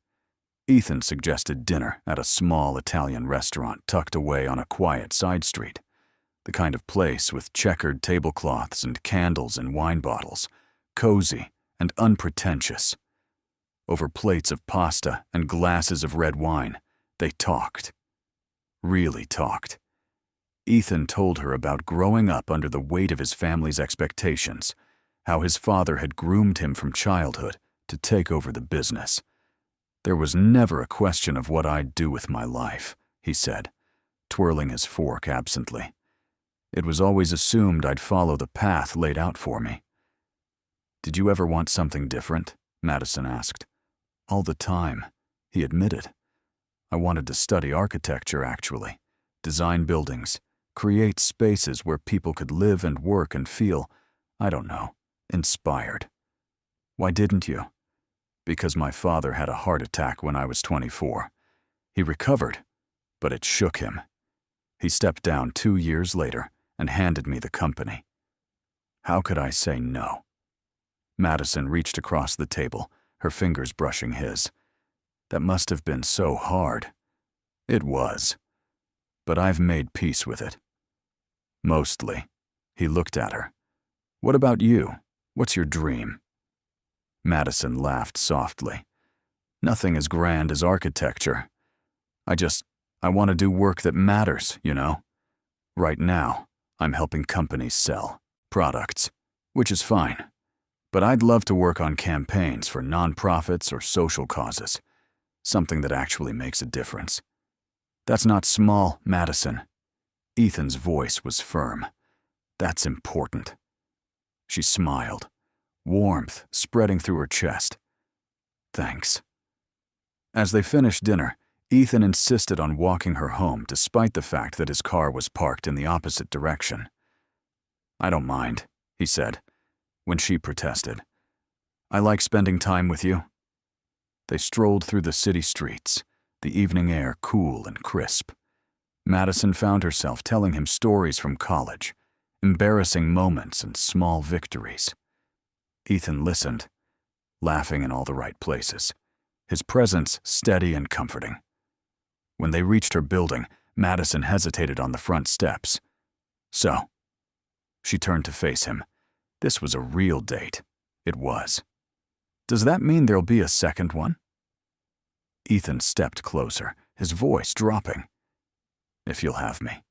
A: Ethan suggested dinner at a small Italian restaurant tucked away on a quiet side street, the kind of place with checkered tablecloths and candles and wine bottles, cozy and unpretentious. Over plates of pasta and glasses of red wine, they talked. Really talked. Ethan told her about growing up under the weight of his family's expectations, how his father had groomed him from childhood to take over the business. "There was never a question of what I'd do with my life," he said, twirling his fork absently. "It was always assumed I'd follow the path laid out for me." "Did you ever want something different?" Madison asked. "All the time," he admitted. "I wanted to study architecture, actually. Design buildings, create spaces where people could live and work and feel, I don't know, inspired." "Why didn't you?" "Because my father had a heart attack when I was 24. He recovered, but it shook him. He stepped down 2 years later and handed me the company. How could I say no?" Madison reached across the table, her fingers brushing his. "That must have been so hard." "It was. But I've made peace with it." "Mostly." He looked at her. "What about you? What's your dream?" Madison laughed softly. "Nothing as grand as architecture. I want to do work that matters, you know. Right now, I'm helping companies sell products, which is fine. But I'd love to work on campaigns for nonprofits or social causes, something that actually makes a difference." "That's not small, Madison." Ethan's voice was firm. "That's important." She smiled, warmth spreading through her chest. "Thanks." As they finished dinner, Ethan insisted on walking her home despite the fact that his car was parked in the opposite direction. "I don't mind," he said, when she protested. "I like spending time with you." They strolled through the city streets, the evening air cool and crisp. Madison found herself telling him stories from college, embarrassing moments and small victories. Ethan listened, laughing in all the right places, his presence steady and comforting. When they reached her building, Madison hesitated on the front steps. "So?" She turned to face him. This was a real date. It was. "Does that mean there'll be a second one?" Ethan stepped closer, his voice dropping. "If you'll have me."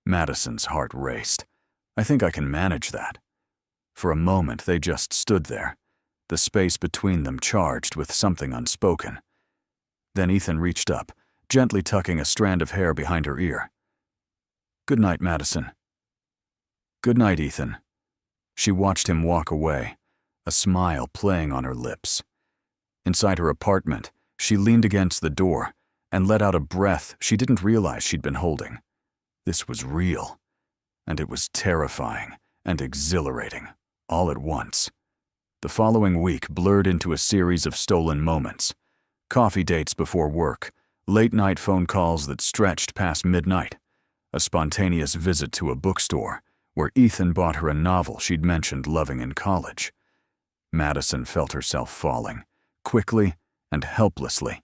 A: Madison's heart raced. "I think I can manage that." For a moment, they just stood there, the space between them charged with something unspoken. Then Ethan reached up, gently tucking a strand of hair behind her ear. "Good night, Madison." "Good night, Ethan." She watched him walk away, a smile playing on her lips. Inside her apartment, she leaned against the door and let out a breath she didn't realize she'd been holding. This was real, and it was terrifying and exhilarating, all at once. The following week blurred into a series of stolen moments. Coffee dates before work, late-night phone calls that stretched past midnight, a spontaneous visit to a bookstore where Ethan bought her a novel she'd mentioned loving in college. Madison felt herself falling, quickly and helplessly,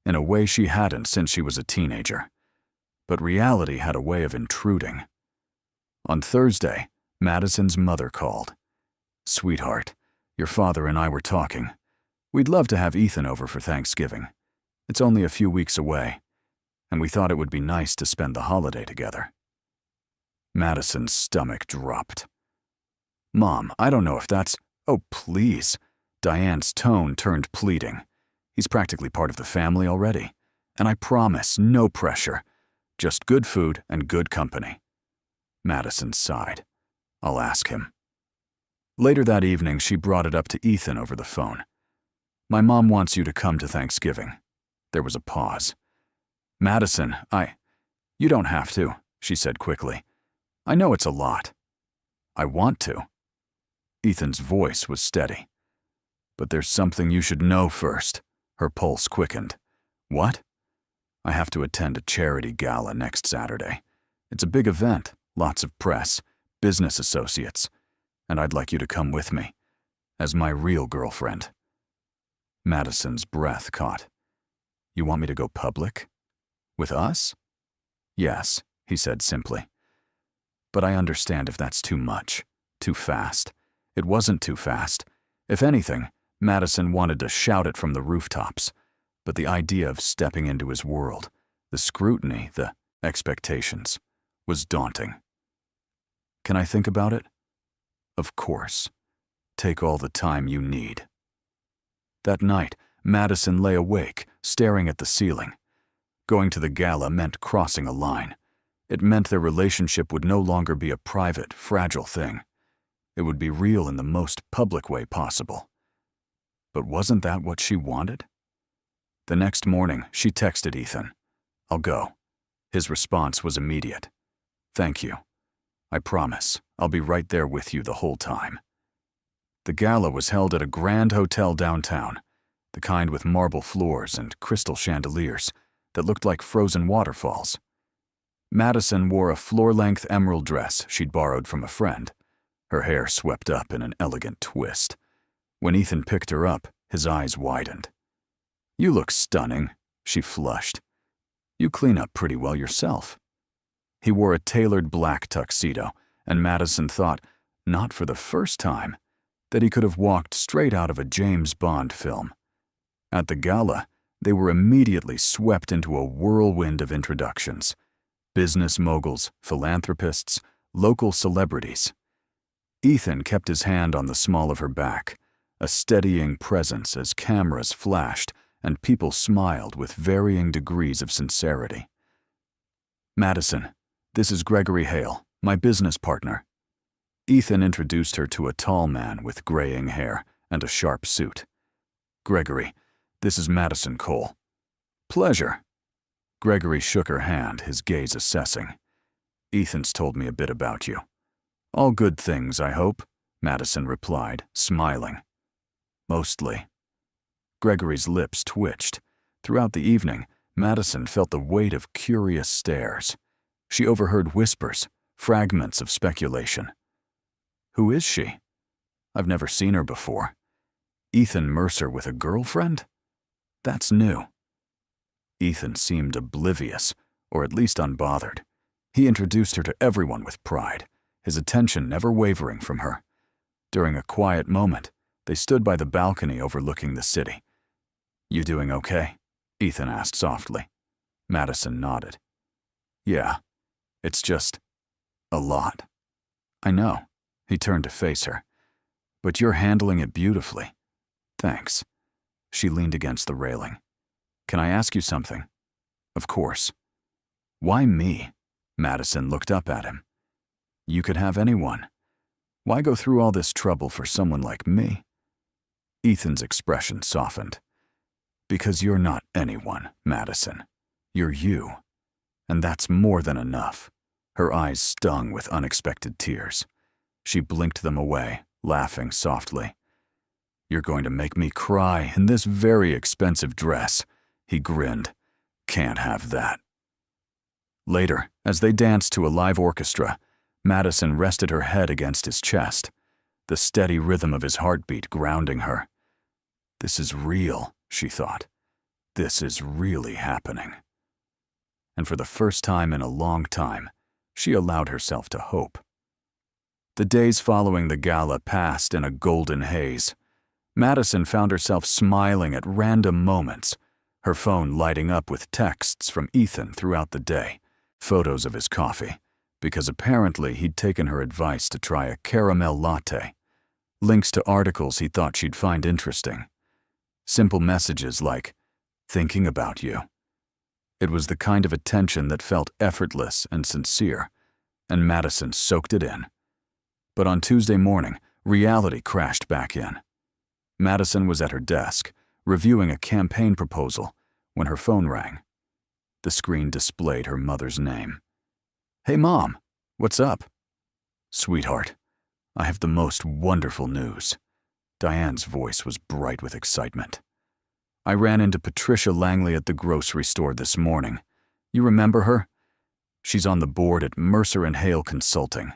A: in a way she hadn't since she was a teenager. But reality had a way of intruding. On Thursday, Madison's mother called. "Sweetheart, your father and I were talking. We'd love to have Ethan over for Thanksgiving. It's only a few weeks away, and we thought it would be nice to spend the holiday together." Madison's stomach dropped. "Mom, I don't know if that's—" "Oh, please." Diane's tone turned pleading. "He's practically part of the family already. And I promise, no pressure. Just good food and good company." Madison sighed. "I'll ask him." Later that evening, she brought it up to Ethan over the phone. "My mom wants you to come to Thanksgiving." There was a pause. "Madison, You don't have to," she said quickly. "I know it's a lot." "I want to." Ethan's voice was steady. "But there's something you should know first." Her pulse quickened. "What?" "I have to attend a charity gala next Saturday. It's a big event, lots of press, business associates, and I'd like you to come with me, as my real girlfriend." Madison's breath caught. "You want me to go public? With us?" "Yes," he said simply. "But I understand if that's too much, too fast." It wasn't too fast. If anything, Madison wanted to shout it from the rooftops. But the idea of stepping into his world, the scrutiny, the expectations, was daunting. "Can I think about it?" "Of course." Take all the time you need." That night, Madison lay awake, staring at the ceiling. Going to the gala meant crossing a line. It meant their relationship would no longer be a private, fragile thing. It would be real in the most public way possible. But wasn't that what she wanted? The next morning, she texted Ethan, "I'll go." His response was immediate. "Thank you. I promise, I'll be right there with you the whole time." The gala was held at a grand hotel downtown, the kind with marble floors and crystal chandeliers that looked like frozen waterfalls. Madison wore a floor-length emerald dress she'd borrowed from a friend, her hair swept up in an elegant twist. When Ethan picked her up, his eyes widened. "You look stunning," she flushed. "You clean up pretty well yourself." He wore a tailored black tuxedo, and Madison thought, not for the first time, that he could have walked straight out of a James Bond film. At the gala, they were immediately swept into a whirlwind of introductions. Business moguls, philanthropists, local celebrities. Ethan kept his hand on the small of her back, a steadying presence as cameras flashed and people smiled with varying degrees of sincerity. "Madison, this is Gregory Hale, my business partner." Ethan introduced her to a tall man with graying hair and a sharp suit. "Gregory, this is Madison Cole." "Pleasure." Gregory shook her hand, his gaze assessing. "Ethan's told me a bit about you." "All good things, I hope," Madison replied, smiling. "Mostly." Gregory's lips twitched. Throughout the evening, Madison felt the weight of curious stares. She overheard whispers, fragments of speculation. "Who is she? I've never seen her before. Ethan Mercer with a girlfriend? That's new." Ethan seemed oblivious, or at least unbothered. He introduced her to everyone with pride, his attention never wavering from her. During a quiet moment, they stood by the balcony overlooking the city. "You doing okay?" Ethan asked softly. Madison nodded. "Yeah, it's just a lot." "I know." He turned to face her. "But you're handling it beautifully." "Thanks." She leaned against the railing. "Can I ask you something?" "Of course." "Why me?" Madison looked up at him. "You could have anyone. Why go through all this trouble for someone like me?" Ethan's expression softened. "Because you're not anyone, Madison. You're you. And that's more than enough." Her eyes stung with unexpected tears. She blinked them away, laughing softly. "You're going to make me cry in this very expensive dress," he grinned. "Can't have that." Later, as they danced to a live orchestra, Madison rested her head against his chest, the steady rhythm of his heartbeat grounding her. This is real, she thought. This is really happening. And for the first time in a long time, she allowed herself to hope. The days following the gala passed in a golden haze. Madison found herself smiling at random moments, her phone lighting up with texts from Ethan throughout the day, photos of his coffee, because apparently he'd taken her advice to try a caramel latte, links to articles he thought she'd find interesting, simple messages like, "Thinking about you." It was the kind of attention that felt effortless and sincere, and Madison soaked it in. But on Tuesday morning, reality crashed back in. Madison was at her desk, reviewing a campaign proposal, when her phone rang. The screen displayed her mother's name. "Hey, Mom, what's up?" "Sweetheart, I have the most wonderful news." Diane's voice was bright with excitement. "I ran into Patricia Langley at the grocery store this morning. You remember her? She's on the board at Mercer and Hale Consulting."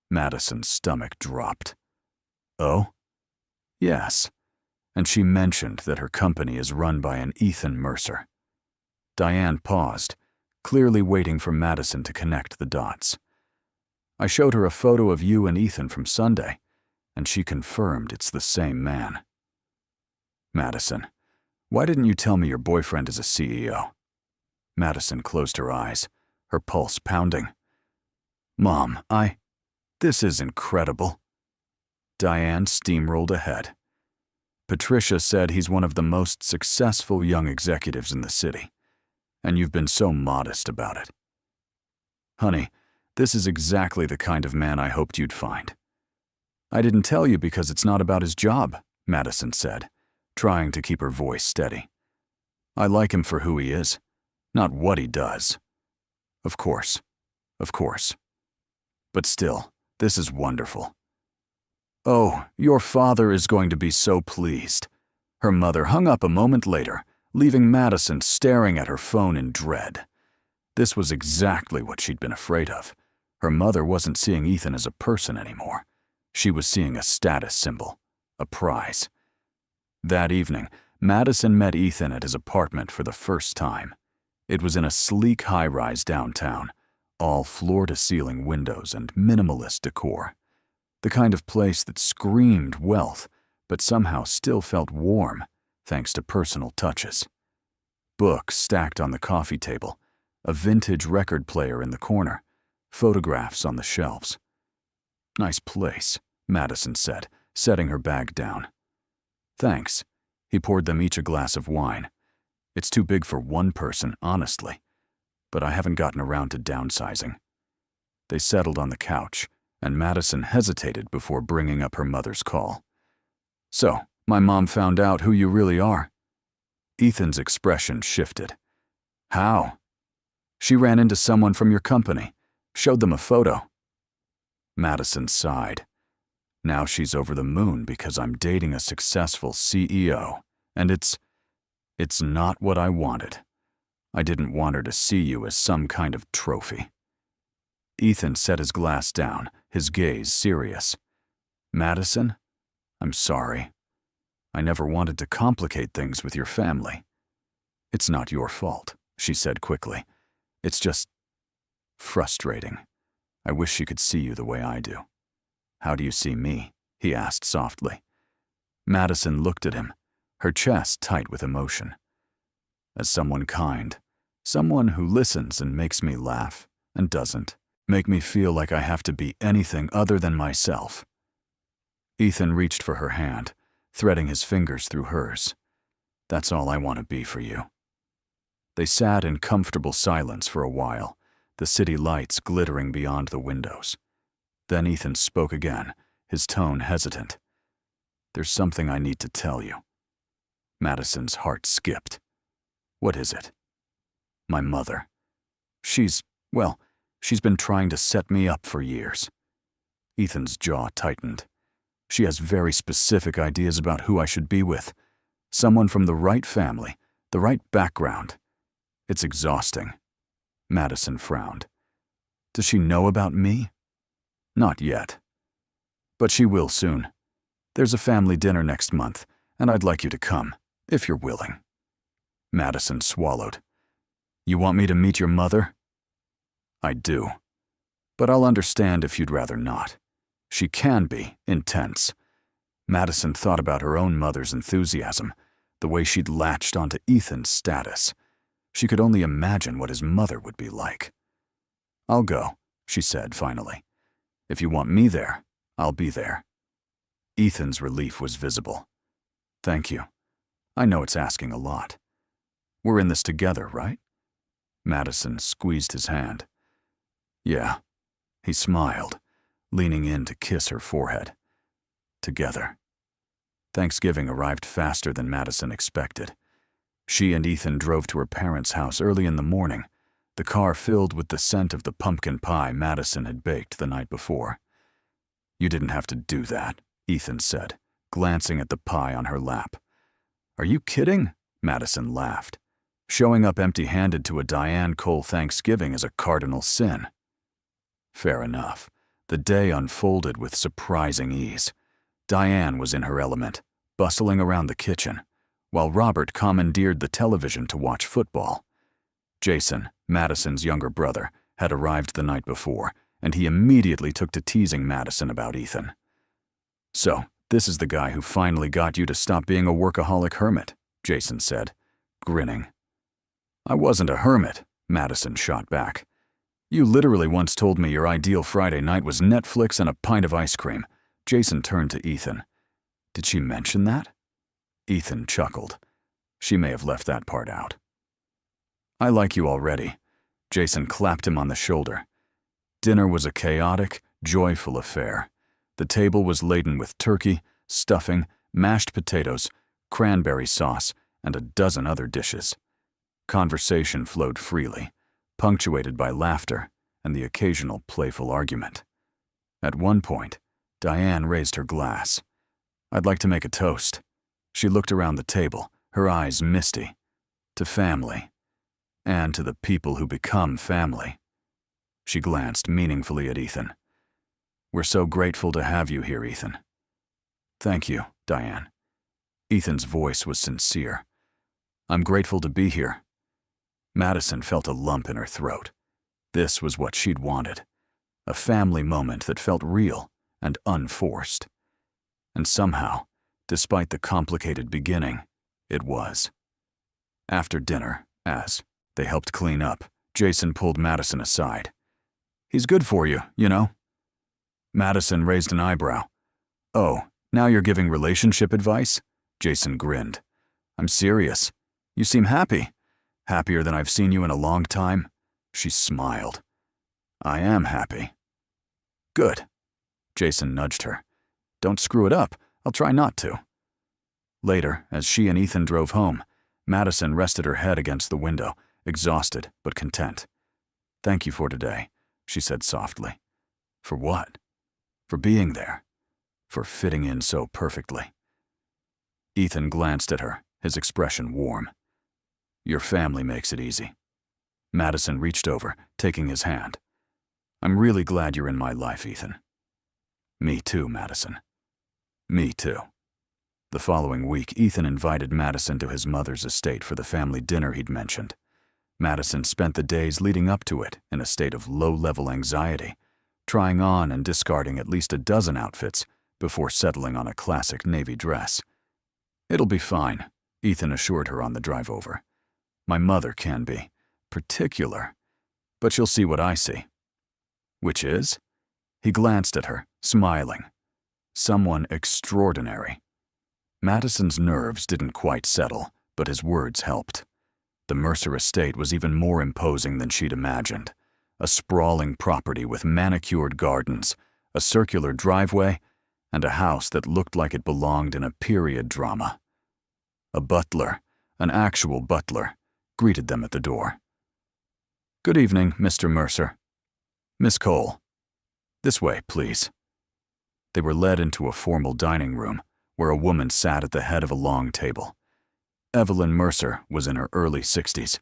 A: Madison's stomach dropped. "Oh?" "Yes. And she mentioned that her company is run by an Ethan Mercer." Diane paused, clearly waiting for Madison to connect the dots. "I showed her a photo of you and Ethan from Sunday, and she confirmed it's the same man." "Madison, why didn't you tell me your boyfriend is a CEO?" Madison closed her eyes, her pulse pounding. "Mom, this is incredible." Diane steamrolled ahead. Patricia said he's one of the most successful young executives in the city, and you've been so modest about it. Honey, this is exactly the kind of man I hoped you'd find. I didn't tell you because it's not about his job, Madison said, trying to keep her voice steady. I like him for who he is, not what he does. Of course. But still, this is wonderful. Oh, your father is going to be so pleased. Her mother hung up a moment later, leaving Madison staring at her phone in dread. This was exactly what she'd been afraid of. Her mother wasn't seeing Ethan as a person anymore. She was seeing a status symbol, a prize. That evening, Madison met Ethan at his apartment for the first time. It was in a sleek high-rise downtown, all floor-to-ceiling windows and minimalist decor. The kind of place that screamed wealth, but somehow still felt warm, thanks to personal touches. Books stacked on the coffee table, a vintage record player in the corner, photographs on the shelves. Nice place, Madison said, setting her bag down. Thanks. He poured them each a glass of wine. It's too big for one person, honestly, but I haven't gotten around to downsizing. They settled on the couch, and Madison hesitated before bringing up her mother's call. So, my mom found out who you really are. Ethan's expression shifted. How? She ran into someone from your company, showed them a photo. Madison sighed. Now she's over the moon because I'm dating a successful CEO, and it's not what I wanted. I didn't want her to see you as some kind of trophy. Ethan set his glass down, his gaze serious. Madison, I'm sorry. I never wanted to complicate things with your family. It's not your fault, she said quickly. It's just frustrating. I wish she could see you the way I do. How do you see me? He asked softly. Madison looked at him, her chest tight with emotion. As someone kind, someone who listens and makes me laugh and doesn't make me feel like I have to be anything other than myself. Ethan reached for her hand, threading his fingers through hers. That's all I want to be for you. They sat in comfortable silence for a while, the city lights glittering beyond the windows. Then Ethan spoke again, his tone hesitant. There's something I need to tell you. Madison's heart skipped. What is it? My mother. She's been trying to set me up for years. Ethan's jaw tightened. She has very specific ideas about who I should be with. Someone from the right family, the right background. It's exhausting. Madison frowned. Does she know about me? Not yet. But she will soon. There's a family dinner next month, and I'd like you to come, if you're willing. Madison swallowed. You want me to meet your mother? I do. But I'll understand if you'd rather not. She can be intense. Madison thought about her own mother's enthusiasm, the way she'd latched onto Ethan's status. She could only imagine what his mother would be like. I'll go, she said finally. If you want me there, I'll be there. Ethan's relief was visible. Thank you. I know it's asking a lot. We're in this together, right? Madison squeezed his hand. Yeah. He smiled, leaning in to kiss her forehead. Together. Thanksgiving arrived faster than Madison expected. She and Ethan drove to her parents' house early in the morning, the car filled with the scent of the pumpkin pie Madison had baked the night before. You didn't have to do that, Ethan said, glancing at the pie on her lap. Are you kidding? Madison laughed. Showing up empty-handed to a Diane Cole Thanksgiving is a cardinal sin. Fair enough. The day unfolded with surprising ease. Diane was in her element, bustling around the kitchen, while Robert commandeered the television to watch football. Jason, Madison's younger brother, had arrived the night before, and he immediately took to teasing Madison about Ethan. So, this is the guy who finally got you to stop being a workaholic hermit, Jason said, grinning. I wasn't a hermit, Madison shot back. You literally once told me your ideal Friday night was Netflix and a pint of ice cream. Jason turned to Ethan. Did she mention that? Ethan chuckled. She may have left that part out. I like you already. Jason clapped him on the shoulder. Dinner was a chaotic, joyful affair. The table was laden with turkey, stuffing, mashed potatoes, cranberry sauce, and a dozen other dishes. Conversation flowed freely, punctuated by laughter and the occasional playful argument. At one point, Diane raised her glass. I'd like to make a toast. She looked around the table, her eyes misty. To family. And to the people who become family. She glanced meaningfully at Ethan. We're so grateful to have you here, Ethan. Thank you, Diane. Ethan's voice was sincere. I'm grateful to be here. Madison felt a lump in her throat. This was what she'd wanted. A family moment that felt real and unforced. And somehow, despite the complicated beginning, it was. After dinner, as they helped clean up, Jason pulled Madison aside. He's good for you, you know. Madison raised an eyebrow. Oh, now you're giving relationship advice? Jason grinned. I'm serious. You seem happy. Happier than I've seen you in a long time. She smiled. I am happy. Good. Jason nudged her. Don't screw it up. I'll try not to. Later, as she and Ethan drove home, Madison rested her head against the window, exhausted but content. Thank you for today, she said softly. For what? For being there. For fitting in so perfectly. Ethan glanced at her, his expression warm. Your family makes it easy. Madison reached over, taking his hand. I'm really glad you're in my life, Ethan. Me too, Madison. Me too. The following week, Ethan invited Madison to his mother's estate for the family dinner he'd mentioned. Madison spent the days leading up to it in a state of low-level anxiety, trying on and discarding at least a dozen outfits before settling on a classic navy dress. It'll be fine, Ethan assured her on the drive over. My mother can be particular, but you'll see what I see. Which is? He glanced at her, smiling. Someone extraordinary. Madison's nerves didn't quite settle, but his words helped. The Mercer estate was even more imposing than she'd imagined. A sprawling property with manicured gardens, a circular driveway, and a house that looked like it belonged in a period drama. A butler, an actual butler, greeted them at the door. Good evening, Mr. Mercer. Miss Cole. This way, please. They were led into a formal dining room, where a woman sat at the head of a long table. Evelyn Mercer was in her early 60s,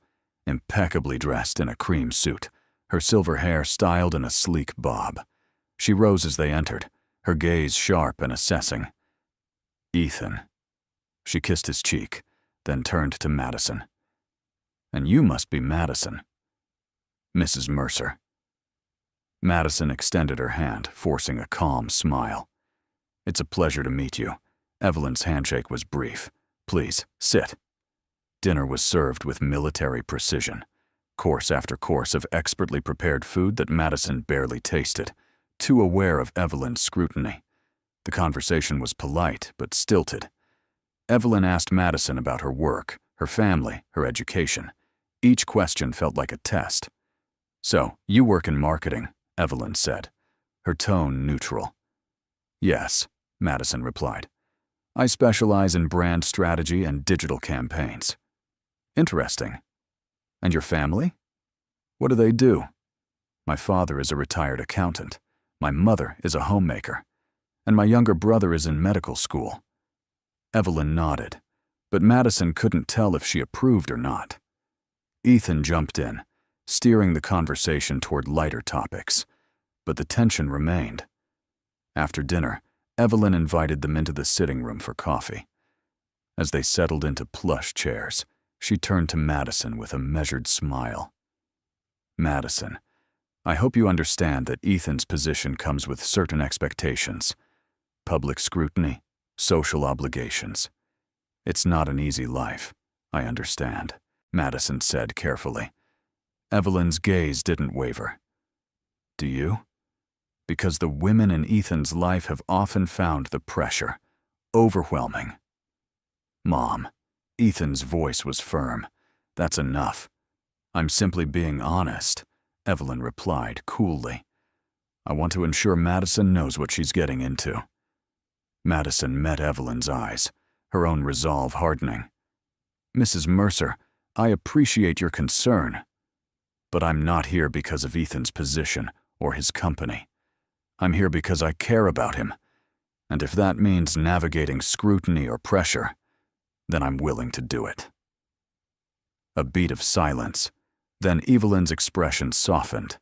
A: impeccably dressed in a cream suit, her silver hair styled in a sleek bob. She rose as they entered, her gaze sharp and assessing. Ethan. She kissed his cheek, then turned to Madison. And you must be Madison. Mrs. Mercer. Madison extended her hand, forcing a calm smile. It's a pleasure to meet you. Evelyn's handshake was brief. Please, sit. Dinner was served with military precision. Course after course of expertly prepared food that Madison barely tasted, too aware of Evelyn's scrutiny. The conversation was polite, but stilted. Evelyn asked Madison about her work, her family, her education. Each question felt like a test. So, you work in marketing, Evelyn said, her tone neutral. Yes, Madison replied. I specialize in brand strategy and digital campaigns. Interesting. And your family? What do they do? My father is a retired accountant. My mother is a homemaker. And my younger brother is in medical school. Evelyn nodded, but Madison couldn't tell if she approved or not. Ethan jumped in, steering the conversation toward lighter topics, but the tension remained. After dinner, Evelyn invited them into the sitting room for coffee. As they settled into plush chairs, she turned to Madison with a measured smile. Madison, I hope you understand that Ethan's position comes with certain expectations. Public scrutiny, social obligations. It's not an easy life, I understand, Madison said carefully. Evelyn's gaze didn't waver. Do you? Because the women in Ethan's life have often found the pressure overwhelming. Mom, Ethan's voice was firm. That's enough. I'm simply being honest, Evelyn replied coolly. I want to ensure Madison knows what she's getting into. Madison met Evelyn's eyes, her own resolve hardening. Mrs. Mercer, I appreciate your concern, but I'm not here because of Ethan's position or his company. I'm here because I care about him, and if that means navigating scrutiny or pressure, then I'm willing to do it. A beat of silence, then Evelyn's expression softened,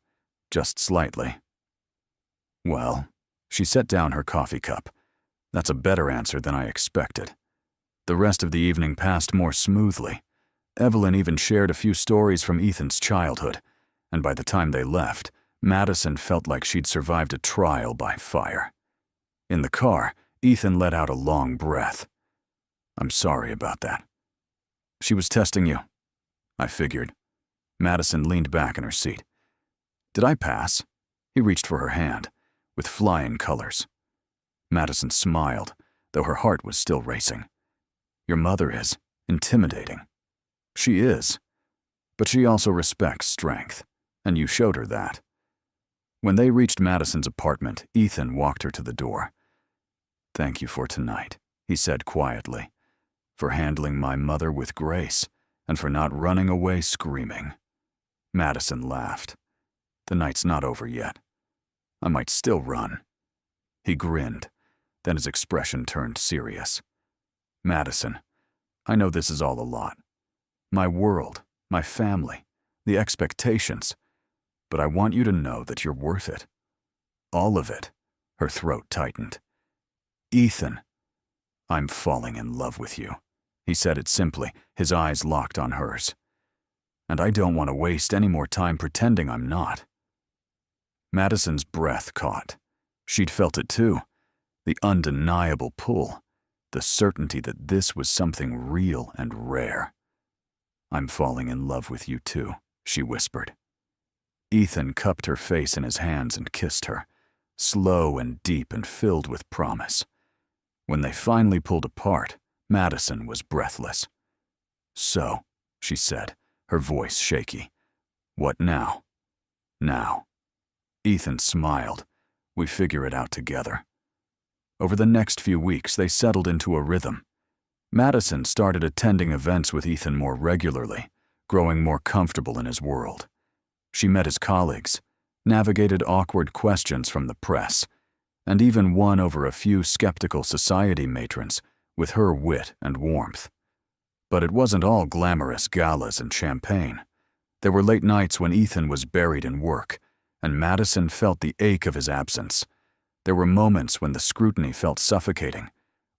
A: just slightly. Well, she set down her coffee cup. That's a better answer than I expected. The rest of the evening passed more smoothly. Evelyn even shared a few stories from Ethan's childhood, and by the time they left, Madison felt like she'd survived a trial by fire. In the car, Ethan let out a long breath. I'm sorry about that. She was testing you, I figured. Madison leaned back in her seat. Did I pass? He reached for her hand, with flying colors. Madison smiled, though her heart was still racing. Your mother is intimidating. She is. But she also respects strength, and you showed her that. When they reached Madison's apartment, Ethan walked her to the door. Thank you for tonight, he said quietly, for handling my mother with grace, and for not running away screaming. Madison laughed. The night's not over yet. I might still run. He grinned, then his expression turned serious. Madison, I know this is all a lot. My world, my family, the expectations. But I want you to know that you're worth it. All of it. Her throat tightened. Ethan, I'm falling in love with you. He said it simply, his eyes locked on hers. And I don't want to waste any more time pretending I'm not. Madison's breath caught. She'd felt it too. The undeniable pull. The certainty that this was something real and rare. I'm falling in love with you too, she whispered. Ethan cupped her face in his hands and kissed her, slow and deep and filled with promise. When they finally pulled apart, Madison was breathless. So, she said, her voice shaky. What now? Now. Ethan smiled. We figure it out together. Over the next few weeks, they settled into a rhythm. Madison started attending events with Ethan more regularly, growing more comfortable in his world. She met his colleagues, navigated awkward questions from the press, and even won over a few skeptical society matrons with her wit and warmth. But it wasn't all glamorous galas and champagne. There were late nights when Ethan was buried in work, and Madison felt the ache of his absence. There were moments when the scrutiny felt suffocating,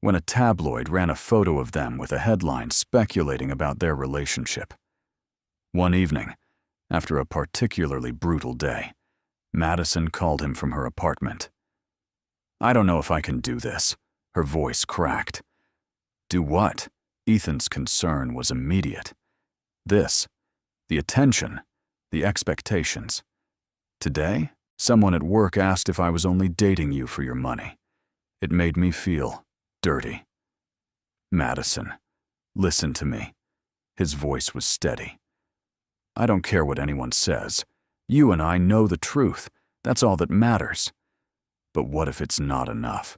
A: when a tabloid ran a photo of them with a headline speculating about their relationship. One evening, after a particularly brutal day, Madison called him from her apartment. I don't know if I can do this, her voice cracked. Do what? Ethan's concern was immediate. This, the attention, the expectations. Today, someone at work asked if I was only dating you for your money. It made me feel dirty. Madison, listen to me. His voice was steady. I don't care what anyone says. You and I know the truth. That's all that matters. But what if it's not enough?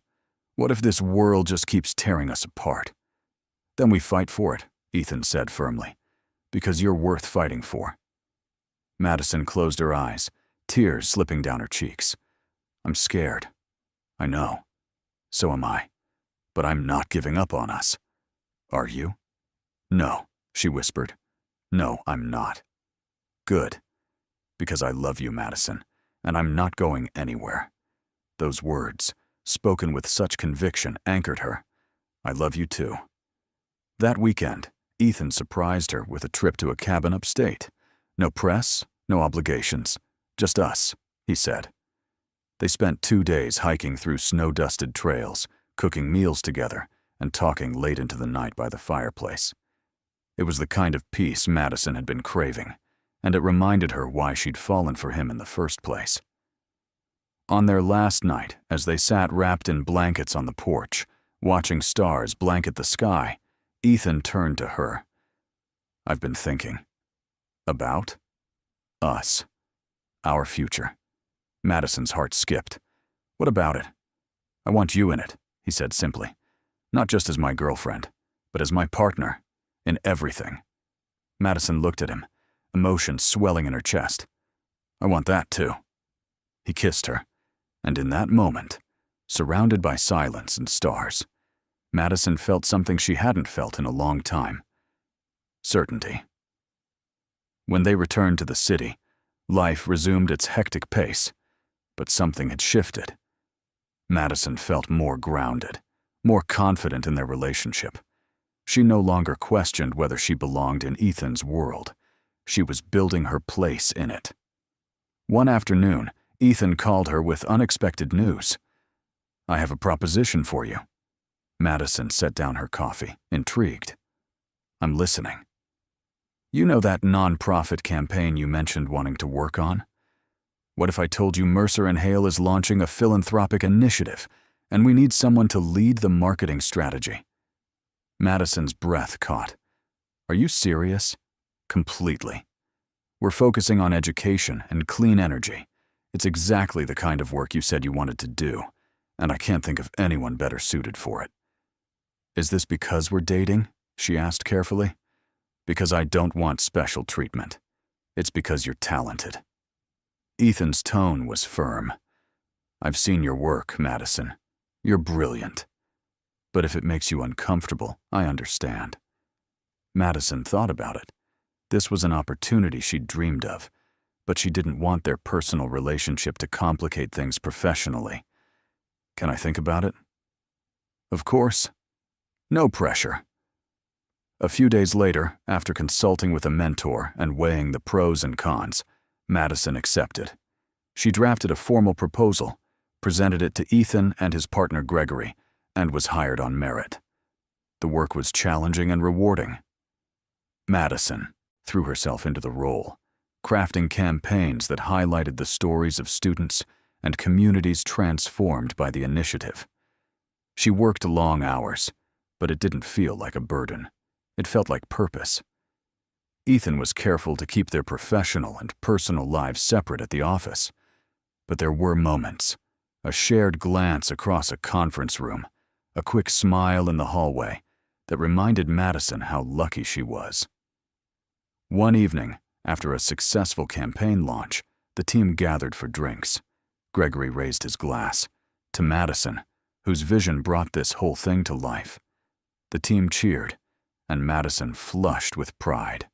A: What if this world just keeps tearing us apart? Then we fight for it, Ethan said firmly, because you're worth fighting for. Madison closed her eyes, tears slipping down her cheeks. I'm scared. I know. So am I. But I'm not giving up on us. Are you? No, she whispered. No, I'm not. Good. Because I love you, Madison, and I'm not going anywhere. Those words, spoken with such conviction, anchored her. I love you too. That weekend, Ethan surprised her with a trip to a cabin upstate. No press, no obligations, just us, he said. They spent 2 days hiking through snow-dusted trails, cooking meals together, and talking late into the night by the fireplace. It was the kind of peace Madison had been craving, and it reminded her why she'd fallen for him in the first place. On their last night, as they sat wrapped in blankets on the porch, watching stars blanket the sky, Ethan turned to her. "I've been thinking. About? Us. Our future." Madison's heart skipped. "What about it?" "I want you in it," he said simply. "Not just as my girlfriend, but as my partner. In everything." Madison looked at him, emotion swelling in her chest. "I want that too." He kissed her, and in that moment, surrounded by silence and stars, Madison felt something she hadn't felt in a long time. Certainty. When they returned to the city, life resumed its hectic pace, but something had shifted. Madison felt more grounded, more confident in their relationship. She no longer questioned whether she belonged in Ethan's world. She was building her place in it. One afternoon, Ethan called her with unexpected news. "I have a proposition for you." Madison set down her coffee, intrigued. "I'm listening." "You know that non-profit campaign you mentioned wanting to work on? What if I told you Mercer and Hale is launching a philanthropic initiative, and we need someone to lead the marketing strategy?" Madison's breath caught. "Are you serious?" "Completely. We're focusing on education and clean energy. It's exactly the kind of work you said you wanted to do, and I can't think of anyone better suited for it." "Is this because we're dating?" she asked carefully. "Because I don't want special treatment. It's because you're talented." Ethan's tone was firm. "I've seen your work, Madison. You're brilliant. But if it makes you uncomfortable, I understand." Madison thought about it. This was an opportunity she'd dreamed of, but she didn't want their personal relationship to complicate things professionally. "Can I think about it?" "Of course. No pressure." A few days later, after consulting with a mentor and weighing the pros and cons, Madison accepted. She drafted a formal proposal, presented it to Ethan and his partner Gregory, and was hired on merit. The work was challenging and rewarding. Madison threw herself into the role, crafting campaigns that highlighted the stories of students and communities transformed by the initiative. She worked long hours, but it didn't feel like a burden. It felt like purpose. Ethan was careful to keep their professional and personal lives separate at the office. But there were moments, a shared glance across a conference room, a quick smile in the hallway, that reminded Madison how lucky she was. One evening, after a successful campaign launch, the team gathered for drinks. Gregory raised his glass to Madison, whose vision brought this whole thing to life. The team cheered, and Madison flushed with pride.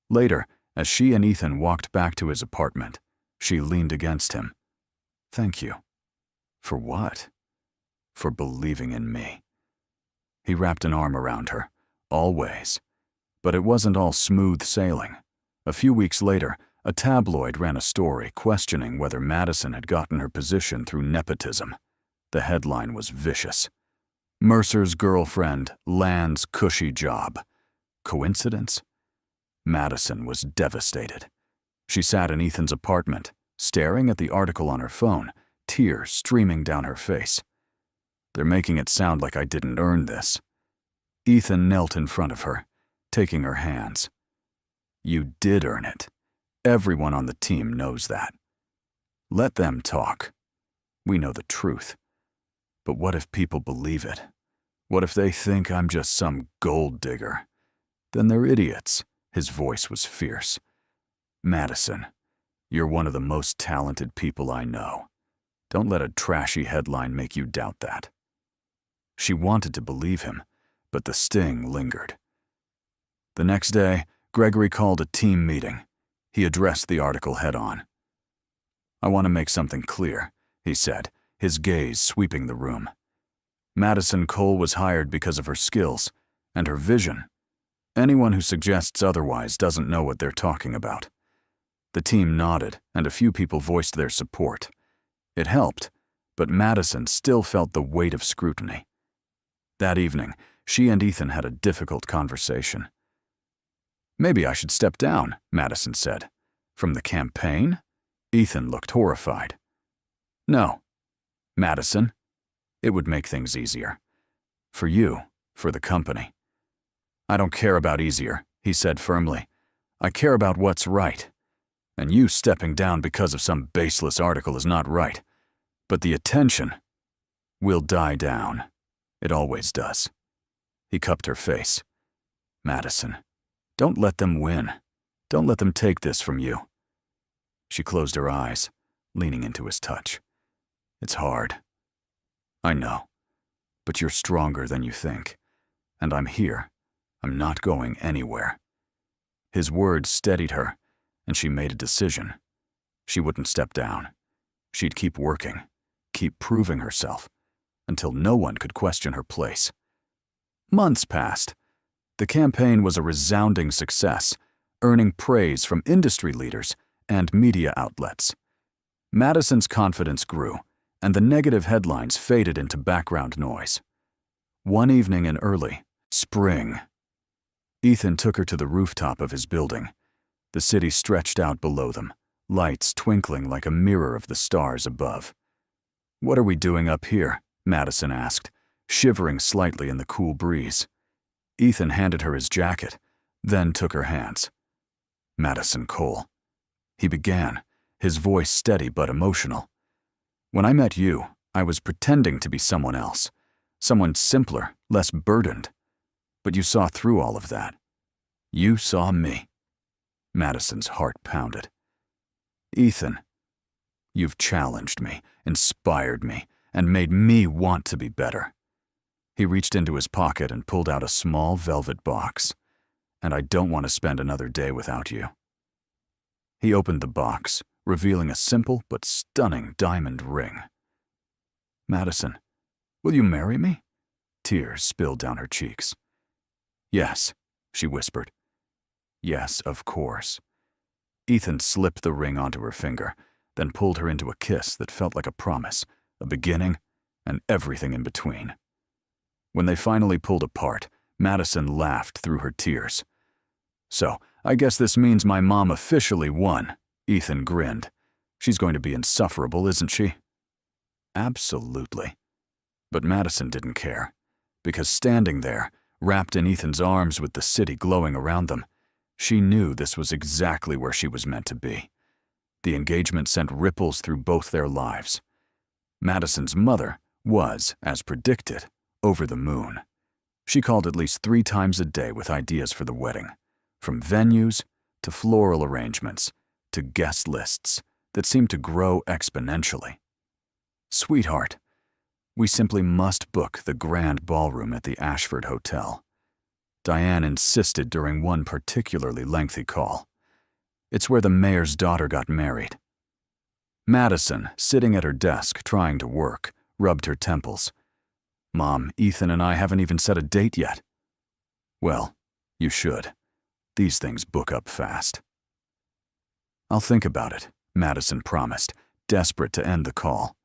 A: Later, as she and Ethan walked back to his apartment, she leaned against him. "Thank you." "For what?" "For believing in me." He wrapped an arm around her. "Always." But it wasn't all smooth sailing. A few weeks later, a tabloid ran a story questioning whether Madison had gotten her position through nepotism. The headline was vicious. "Mercer's girlfriend lands cushy job. Coincidence?" Madison was devastated. She sat in Ethan's apartment, staring at the article on her phone, tears streaming down her face. "They're making it sound like I didn't earn this." Ethan knelt in front of her, taking her hands. "You did earn it. Everyone on the team knows that. Let them talk. We know the truth. But what if people believe it? What if they think I'm just some gold digger? Then they're idiots." His voice was fierce. "Madison, you're one of the most talented people I know. Don't let a trashy headline make you doubt that." She wanted to believe him, but the sting lingered. The next day, Gregory called a team meeting. He addressed the article head-on. "I want to make something clear," he said, his gaze sweeping the room. Madison Cole was hired because of her skills and her vision. Anyone who suggests otherwise doesn't know what they're talking about. The team nodded, and a few people voiced their support. It helped, but Madison still felt the weight of scrutiny. That evening, she and Ethan had a difficult conversation. "Maybe I should step down," Madison said. "From the campaign?" Ethan looked horrified. No. Madison, it would make things easier. For you, for the company. I don't care about easier, he said firmly. I care about what's right. And you stepping down because of some baseless article is not right. But the attention will die down. It always does. He cupped her face. Madison, don't let them win. Don't let them take this from you. She closed her eyes, leaning into his touch. It's hard. I know. But you're stronger than you think. And I'm here. I'm not going anywhere. His words steadied her, and she made a decision. She wouldn't step down. She'd keep working, keep proving herself, until no one could question her place. Months passed. The campaign was a resounding success, earning praise from industry leaders and media outlets. Madison's confidence grew, and the negative headlines faded into background noise. One evening in early spring, Ethan took her to the rooftop of his building. The city stretched out below them, lights twinkling like a mirror of the stars above. "What are we doing up here?" Madison asked, shivering slightly in the cool breeze. Ethan handed her his jacket, then took her hands. "Madison Cole," he began, his voice steady but emotional. "When I met you, I was pretending to be someone else, someone simpler, less burdened. But you saw through all of that. You saw me." Madison's heart pounded. "Ethan, you've challenged me, inspired me, and made me want to be better." He reached into his pocket and pulled out a small velvet box. "And I don't want to spend another day without you." He opened the box, revealing a simple but stunning diamond ring. "Madison, will you marry me?" Tears spilled down her cheeks. "Yes," she whispered. "Yes, of course." Ethan slipped the ring onto her finger, then pulled her into a kiss that felt like a promise, a beginning, and everything in between. When they finally pulled apart, Madison laughed through her tears. "So, I guess this means my mom officially won," Ethan grinned. "She's going to be insufferable, isn't she?" Absolutely. But Madison didn't care, because standing there, wrapped in Ethan's arms with the city glowing around them, she knew this was exactly where she was meant to be. The engagement sent ripples through both their lives. Madison's mother was, as predicted, over the moon. She called at least 3 times a day with ideas for the wedding, from venues to floral arrangements to guest lists that seemed to grow exponentially. "Sweetheart, we simply must book the grand ballroom at the Ashford Hotel," Diane insisted during one particularly lengthy call. "It's where the mayor's daughter got married." Madison, sitting at her desk trying to work, rubbed her temples. "Mom, Ethan and I haven't even set a date yet." "Well, you should. These things book up fast." "I'll think about it," Madison promised, desperate to end the call.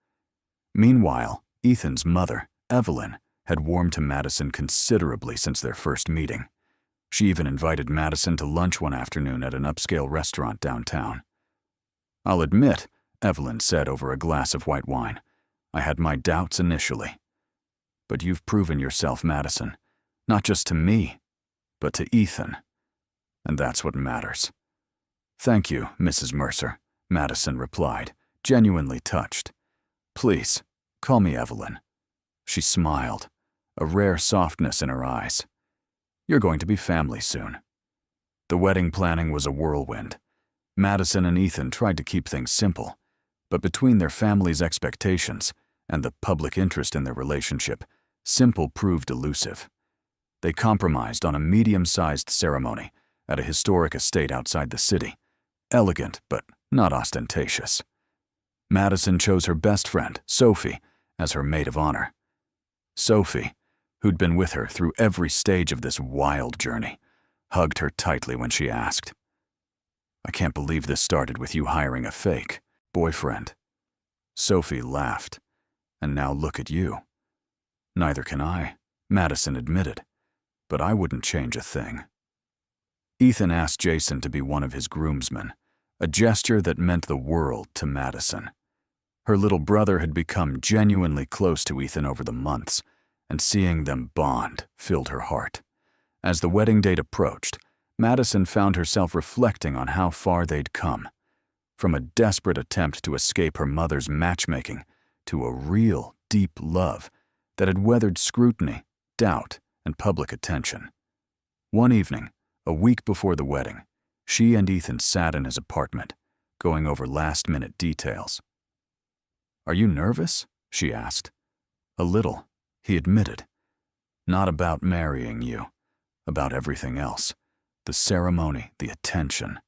A: Meanwhile, Ethan's mother, Evelyn, had warmed to Madison considerably since their first meeting. She even invited Madison to lunch one afternoon at an upscale restaurant downtown. "I'll admit," Evelyn said over a glass of white wine, "I had my doubts initially. But you've proven yourself, Madison, not just to me, but to Ethan. And that's what matters." "Thank you, Mrs. Mercer," Madison replied, genuinely touched. "Please, call me Evelyn." She smiled, a rare softness in her eyes. "You're going to be family soon." The wedding planning was a whirlwind. Madison and Ethan tried to keep things simple, but between their family's expectations and the public interest in their relationship, simple proved elusive. They compromised on a medium-sized ceremony at a historic estate outside the city, elegant but not ostentatious. Madison chose her best friend, Sophie, as her maid of honor. Sophie, who'd been with her through every stage of this wild journey, hugged her tightly when she asked, "I can't believe this started with you hiring a fake boyfriend." Sophie laughed. "And now look at you." "Neither can I," Madison admitted, "but I wouldn't change a thing." Ethan asked Jason to be one of his groomsmen, a gesture that meant the world to Madison. Her little brother had become genuinely close to Ethan over the months, and seeing them bond filled her heart. As the wedding date approached, Madison found herself reflecting on how far they'd come. From a desperate attempt to escape her mother's matchmaking to a real, deep love that had weathered scrutiny, doubt, and public attention. One evening, a week before the wedding, she and Ethan sat in his apartment, going over last-minute details. "Are you nervous?" she asked. "A little," he admitted. "Not about marrying you, about everything else. The ceremony, the attention.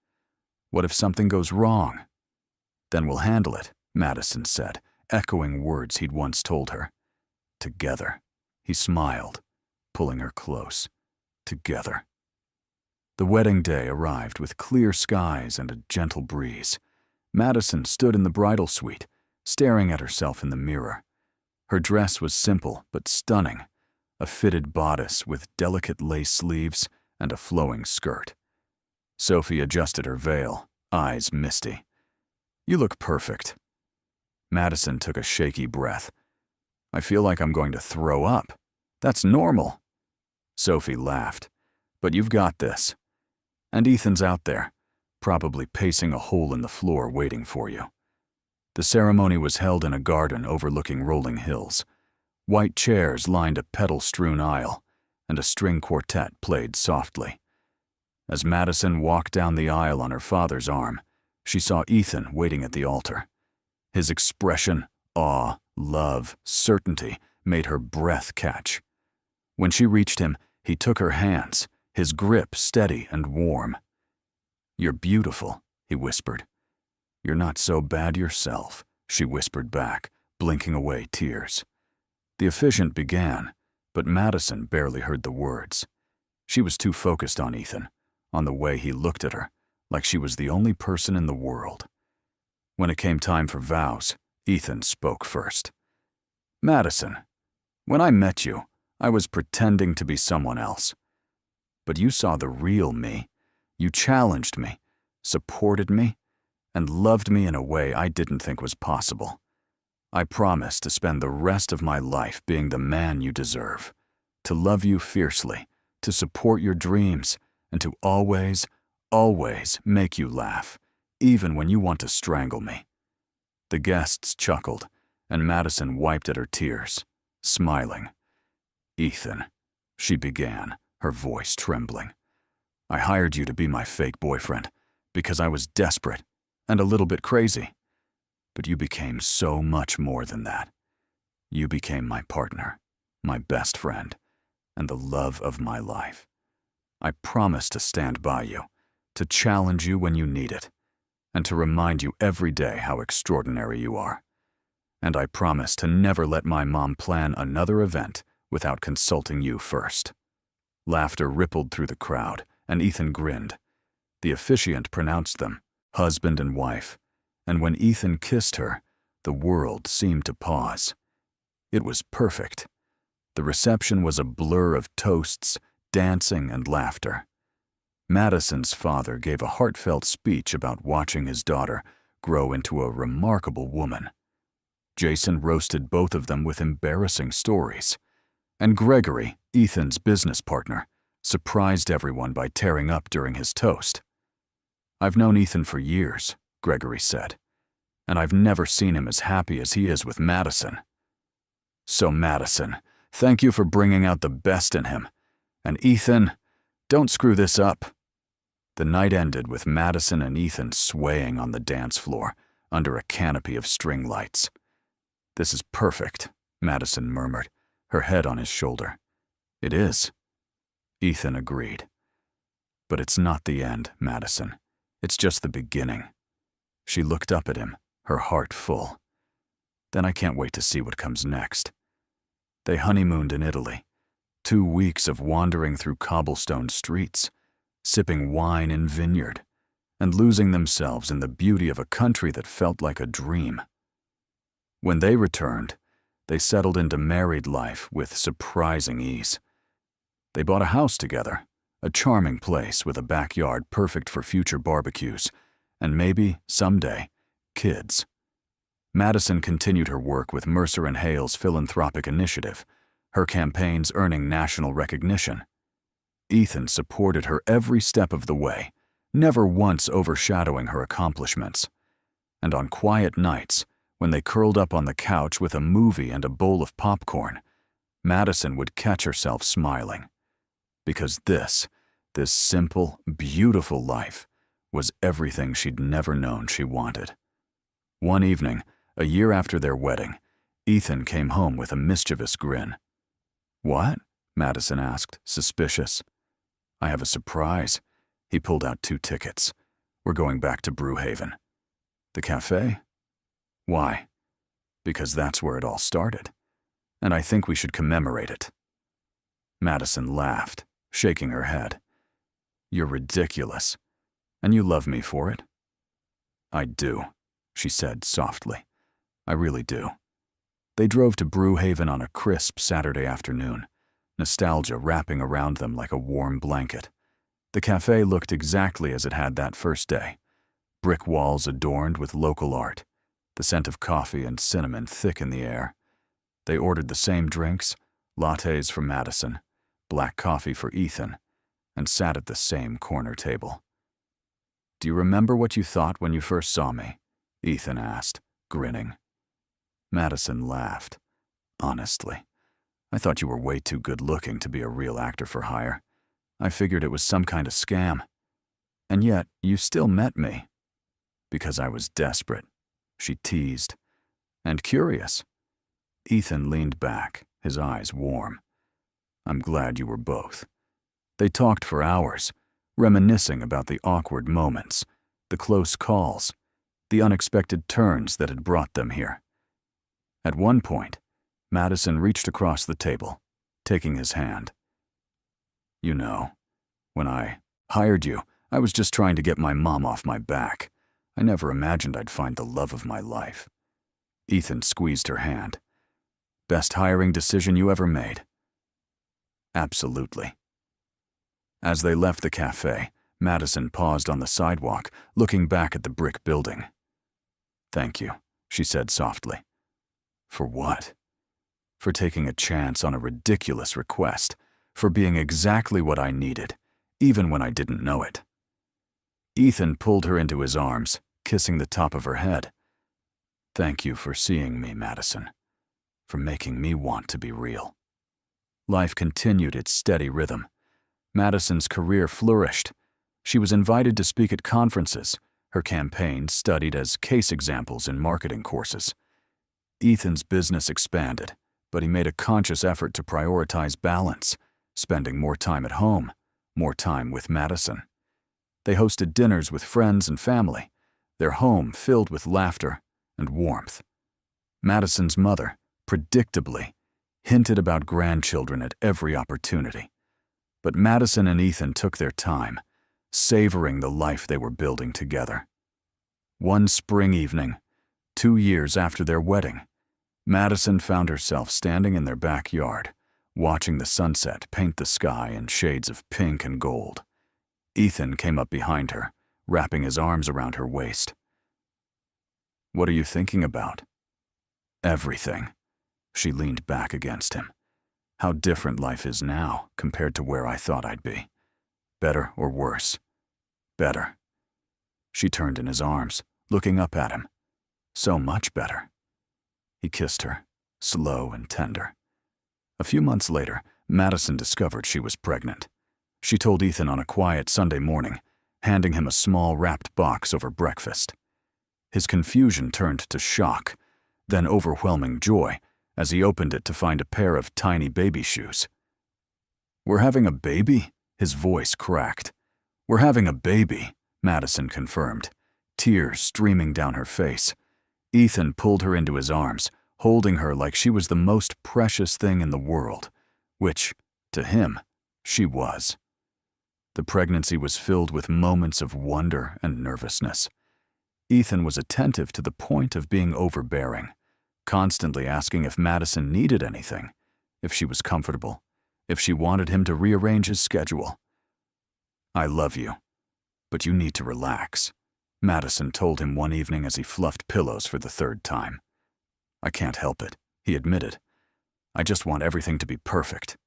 A: What if something goes wrong?" "Then we'll handle it," Madison said, echoing words he'd once told her. "Together." He smiled, pulling her close. Together. The wedding day arrived with clear skies and a gentle breeze. Madison stood in the bridal suite, staring at herself in the mirror. Her dress was simple but stunning, a fitted bodice with delicate lace sleeves and a flowing skirt. Sophie adjusted her veil, eyes misty. "You look perfect." Madison took a shaky breath. "I feel like I'm going to throw up. That's normal." Sophie laughed. "But you've got this. And Ethan's out there, probably pacing a hole in the floor waiting for you." The ceremony was held in a garden overlooking rolling hills. White chairs lined a petal-strewn aisle, and a string quartet played softly. As Madison walked down the aisle on her father's arm, she saw Ethan waiting at the altar. His expression, awe, love, certainty made her breath catch. When she reached him, he took her hands, his grip steady and warm. "You're beautiful," he whispered. "You're not so bad yourself," she whispered back, blinking away tears. The officiant began, but Madison barely heard the words. She was too focused on Ethan, on the way he looked at her, like she was the only person in the world. When it came time for vows, Ethan spoke first. "Madison, when I met you, I was pretending to be someone else. But you saw the real me. You challenged me, supported me, and loved me in a way I didn't think was possible. I promise to spend the rest of my life being the man you deserve, to love you fiercely, to support your dreams, and to always, always make you laugh, even when you want to strangle me." The guests chuckled, and Madison wiped at her tears, smiling. "Ethan," she began, her voice trembling. "I hired you to be my fake boyfriend because I was desperate and a little bit crazy. But you became so much more than that. You became my partner, my best friend, and the love of my life. I promise to stand by you, to challenge you when you need it, and to remind you every day how extraordinary you are. And I promise to never let my mom plan another event without consulting you first." Laughter rippled through the crowd, and Ethan grinned. The officiant pronounced them husband and wife, and when Ethan kissed her, the world seemed to pause. It was perfect. The reception was a blur of toasts, dancing, and laughter. Madison's father gave a heartfelt speech about watching his daughter grow into a remarkable woman. Jason roasted both of them with embarrassing stories. And Gregory, Ethan's business partner, surprised everyone by tearing up during his toast. "I've known Ethan for years," Gregory said, "and I've never seen him as happy as he is with Madison. So Madison, thank you for bringing out the best in him. And Ethan, don't screw this up." The night ended with Madison and Ethan swaying on the dance floor under a canopy of string lights. "This is perfect," Madison murmured, her head on his shoulder. "It is." Ethan agreed. "But it's not the end, Madison. It's just the beginning." She looked up at him, her heart full. "Then I can't wait to see what comes next." They honeymooned in Italy, 2 weeks of wandering through cobblestone streets, sipping wine in vineyard, and losing themselves in the beauty of a country that felt like a dream. When they returned, they settled into married life with surprising ease. They bought a house together, a charming place with a backyard perfect for future barbecues, and maybe, someday, kids. Madison continued her work with Mercer and Hale's philanthropic initiative, her campaigns earning national recognition. Ethan supported her every step of the way, never once overshadowing her accomplishments. And on quiet nights, when they curled up on the couch with a movie and a bowl of popcorn, Madison would catch herself smiling. Because this simple, beautiful life was everything she'd never known she wanted. One evening, a year after their wedding, Ethan came home with a mischievous grin. "What?" Madison asked, suspicious. "I have a surprise." He pulled out 2 tickets. "We're going back to Brewhaven." "The cafe?" "Why?" "Because that's where it all started. And I think we should commemorate it." Madison laughed, shaking her head. "You're ridiculous. And you love me for it?" "I do," she said softly. "I really do." They drove to Brewhaven on a crisp Saturday afternoon, nostalgia wrapping around them like a warm blanket. The cafe looked exactly as it had that first day. Brick walls adorned with local art, the scent of coffee and cinnamon thick in the air. They ordered the same drinks, lattes for Madison, black coffee for Ethan, and sat at the same corner table. "Do you remember what you thought when you first saw me?" Ethan asked, grinning. Madison laughed. "Honestly, I thought you were way too good-looking to be a real actor for hire. I figured it was some kind of scam. And yet, you still met me." "Because I was desperate," she teased. "And curious." Ethan leaned back, his eyes warm. "I'm glad you were both." They talked for hours, reminiscing about the awkward moments, the close calls, the unexpected turns that had brought them here. At one point, Madison reached across the table, taking his hand. "You know, when I hired you, I was just trying to get my mom off my back. I never imagined I'd find the love of my life." Ethan squeezed her hand. "Best hiring decision you ever made?" "Absolutely." As they left the cafe, Madison paused on the sidewalk, looking back at the brick building. "Thank you," she said softly. "For what?" "For taking a chance on a ridiculous request, for being exactly what I needed, even when I didn't know it." Ethan pulled her into his arms, kissing the top of her head. "Thank you for seeing me, Madison, for making me want to be real." Life continued its steady rhythm. Madison's career flourished. She was invited to speak at conferences, her campaigns studied as case examples in marketing courses. Ethan's business expanded, but he made a conscious effort to prioritize balance, spending more time at home, more time with Madison. They hosted dinners with friends and family, their home filled with laughter and warmth. Madison's mother, predictably, hinted about grandchildren at every opportunity. But Madison and Ethan took their time, savoring the life they were building together. One spring evening, 2 years after their wedding, Madison found herself standing in their backyard, watching the sunset paint the sky in shades of pink and gold. Ethan came up behind her, wrapping his arms around her waist. "What are you thinking about?" "Everything." She leaned back against him. "How different life is now compared to where I thought I'd be. Better or worse?" "Better." She turned in his arms, looking up at him. "So much better." He kissed her, slow and tender. A few months later, Madison discovered she was pregnant. She told Ethan on a quiet Sunday morning, handing him a small wrapped box over breakfast. His confusion turned to shock, then overwhelming joy as he opened it to find a pair of tiny baby shoes. "We're having a baby?" His voice cracked. "We're having a baby," Madison confirmed, tears streaming down her face. Ethan pulled her into his arms, holding her like she was the most precious thing in the world, which, to him, she was. The pregnancy was filled with moments of wonder and nervousness. Ethan was attentive to the point of being overbearing, constantly asking if Madison needed anything, if she was comfortable, if she wanted him to rearrange his schedule. "I love you, but you need to relax," Madison told him one evening as he fluffed pillows for the 3rd time. I can't help it, he admitted. I just want everything to be perfect.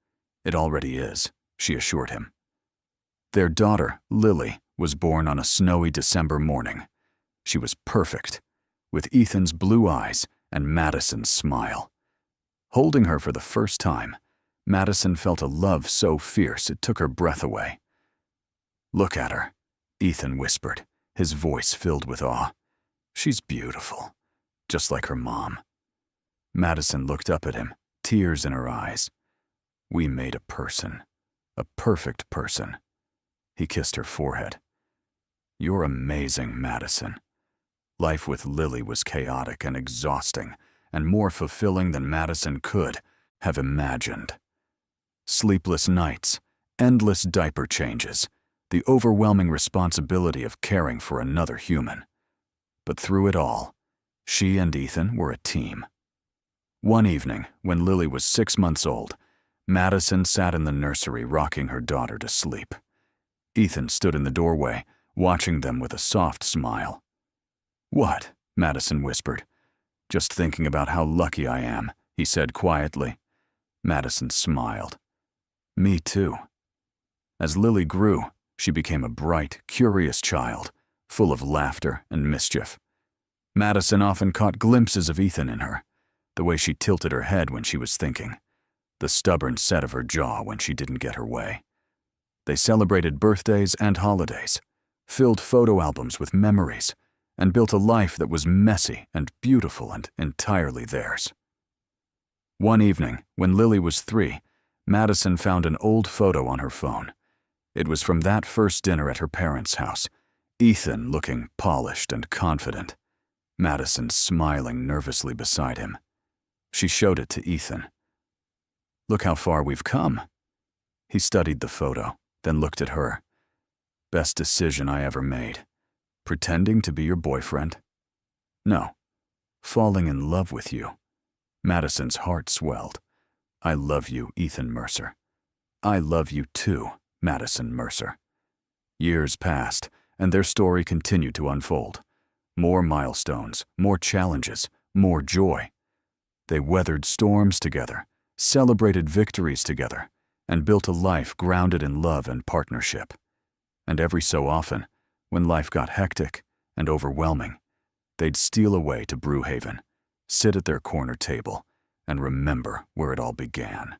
A: It already is, she assured him. Their daughter, Lily, was born on a snowy December morning. She was perfect, with Ethan's blue eyes and Madison's smile. Holding her for the first time, Madison felt a love so fierce it took her breath away. "Look at her," Ethan whispered, his voice filled with awe. "She's beautiful, just like her mom." Madison looked up at him, tears in her eyes. "We made a person, a perfect person." He kissed her forehead. "You're amazing, Madison." Life with Lily was chaotic and exhausting, and more fulfilling than Madison could have imagined. Sleepless nights, endless diaper changes, the overwhelming responsibility of caring for another human. But through it all, she and Ethan were a team. One evening, when Lily was 6 months old, Madison sat in the nursery rocking her daughter to sleep. Ethan stood in the doorway, watching them with a soft smile. "What?" Madison whispered. "Just thinking about how lucky I am," he said quietly. Madison smiled. "Me too." As Lily grew, she became a bright, curious child, full of laughter and mischief. Madison often caught glimpses of Ethan in her, the way she tilted her head when she was thinking, the stubborn set of her jaw when she didn't get her way. They celebrated birthdays and holidays, filled photo albums with memories, and built a life that was messy and beautiful and entirely theirs. One evening, when Lily was 3, Madison found an old photo on her phone. It was from that first dinner at her parents' house, Ethan looking polished and confident, Madison smiling nervously beside him. She showed it to Ethan. "Look how far we've come." He studied the photo, then looked at her. "Best decision I ever made. Pretending to be your boyfriend? No, falling in love with you." Madison's heart swelled. "I love you, Ethan Mercer." "I love you too, Madison Mercer." Years passed, and their story continued to unfold. More milestones, more challenges, more joy. They weathered storms together, celebrated victories together, and built a life grounded in love and partnership. And every so often, when life got hectic and overwhelming, they'd steal away to Brewhaven, sit at their corner table, and remember where it all began.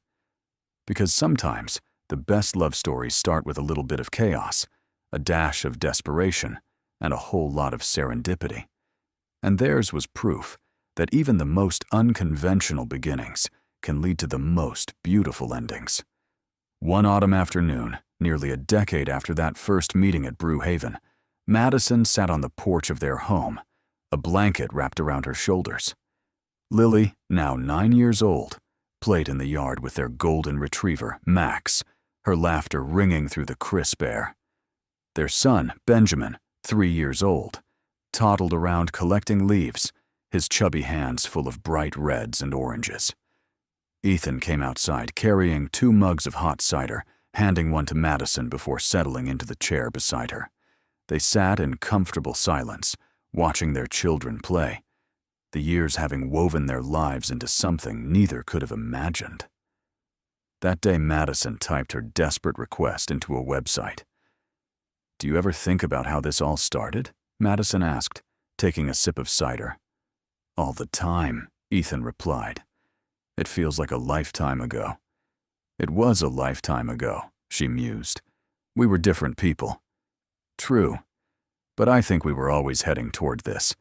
A: Because sometimes the best love stories start with a little bit of chaos, a dash of desperation, and a whole lot of serendipity. And theirs was proof that even the most unconventional beginnings can lead to the most beautiful endings. One autumn afternoon, nearly a decade after that first meeting at Brewhaven, Madison sat on the porch of their home, a blanket wrapped around her shoulders. Lily, now 9 years old, played in the yard with their golden retriever, Max, her laughter ringing through the crisp air. Their son, Benjamin, 3 years old, toddled around collecting leaves, his chubby hands full of bright reds and oranges. Ethan came outside carrying 2 mugs of hot cider, handing one to Madison before settling into the chair beside her. They sat in comfortable silence, watching their children play, the years having woven their lives into something neither could have imagined. That day, Madison typed her desperate request into a website. "Do you ever think about how this all started?" Madison asked, taking a sip of cider. "All the time," Ethan replied. "It feels like a lifetime ago." "It was a lifetime ago," she mused. "We were different people." "True, but I think we were always heading toward this."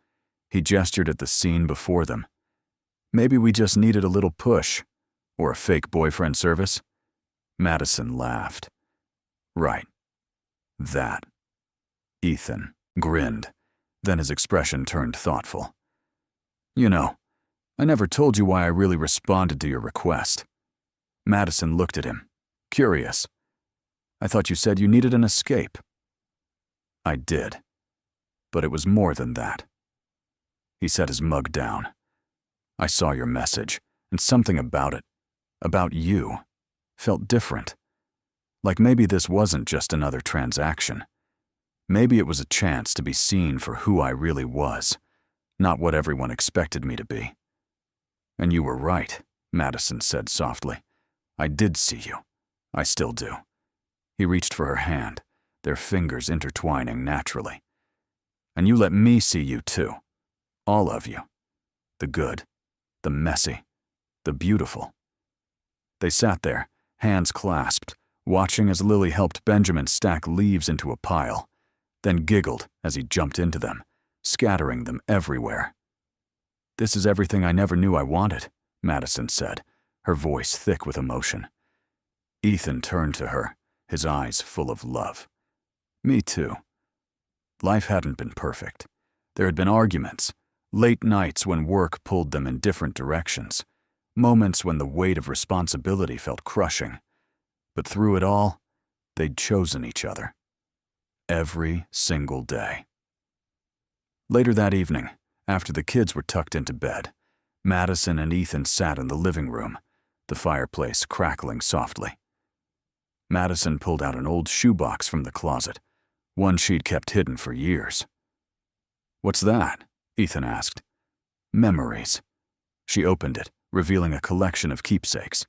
A: He gestured at the scene before them. "Maybe we just needed a little push, or a fake boyfriend service." Madison laughed. "Right. That." Ethan grinned, then his expression turned thoughtful. "You know, I never told you why I really responded to your request." Madison looked at him, curious. "I thought you said you needed an escape." "I did, but it was more than that." He set his mug down. "I saw your message, and something about you, felt different. Like maybe this wasn't just another transaction. Maybe it was a chance to be seen for who I really was, not what everyone expected me to be." And you were right, Madison said softly. I did see you. I still do. He reached for her hand, their fingers intertwining naturally. And you let me see you too. All of you. The good, the messy, the beautiful. They sat there, hands clasped, watching as Lily helped Benjamin stack leaves into a pile, then giggled as he jumped into them, scattering them everywhere. This is everything I never knew I wanted, Madison said, her voice thick with emotion. Ethan turned to her, his eyes full of love. Me too. Life hadn't been perfect. There had been arguments, late nights when work pulled them in different directions, moments when the weight of responsibility felt crushing. But through it all, they'd chosen each other. Every single day. Later that evening, after the kids were tucked into bed, Madison and Ethan sat in the living room, the fireplace crackling softly. Madison pulled out an old shoebox from the closet, one she'd kept hidden for years. "What's that?" Ethan asked. "Memories." She opened it, revealing a collection of keepsakes.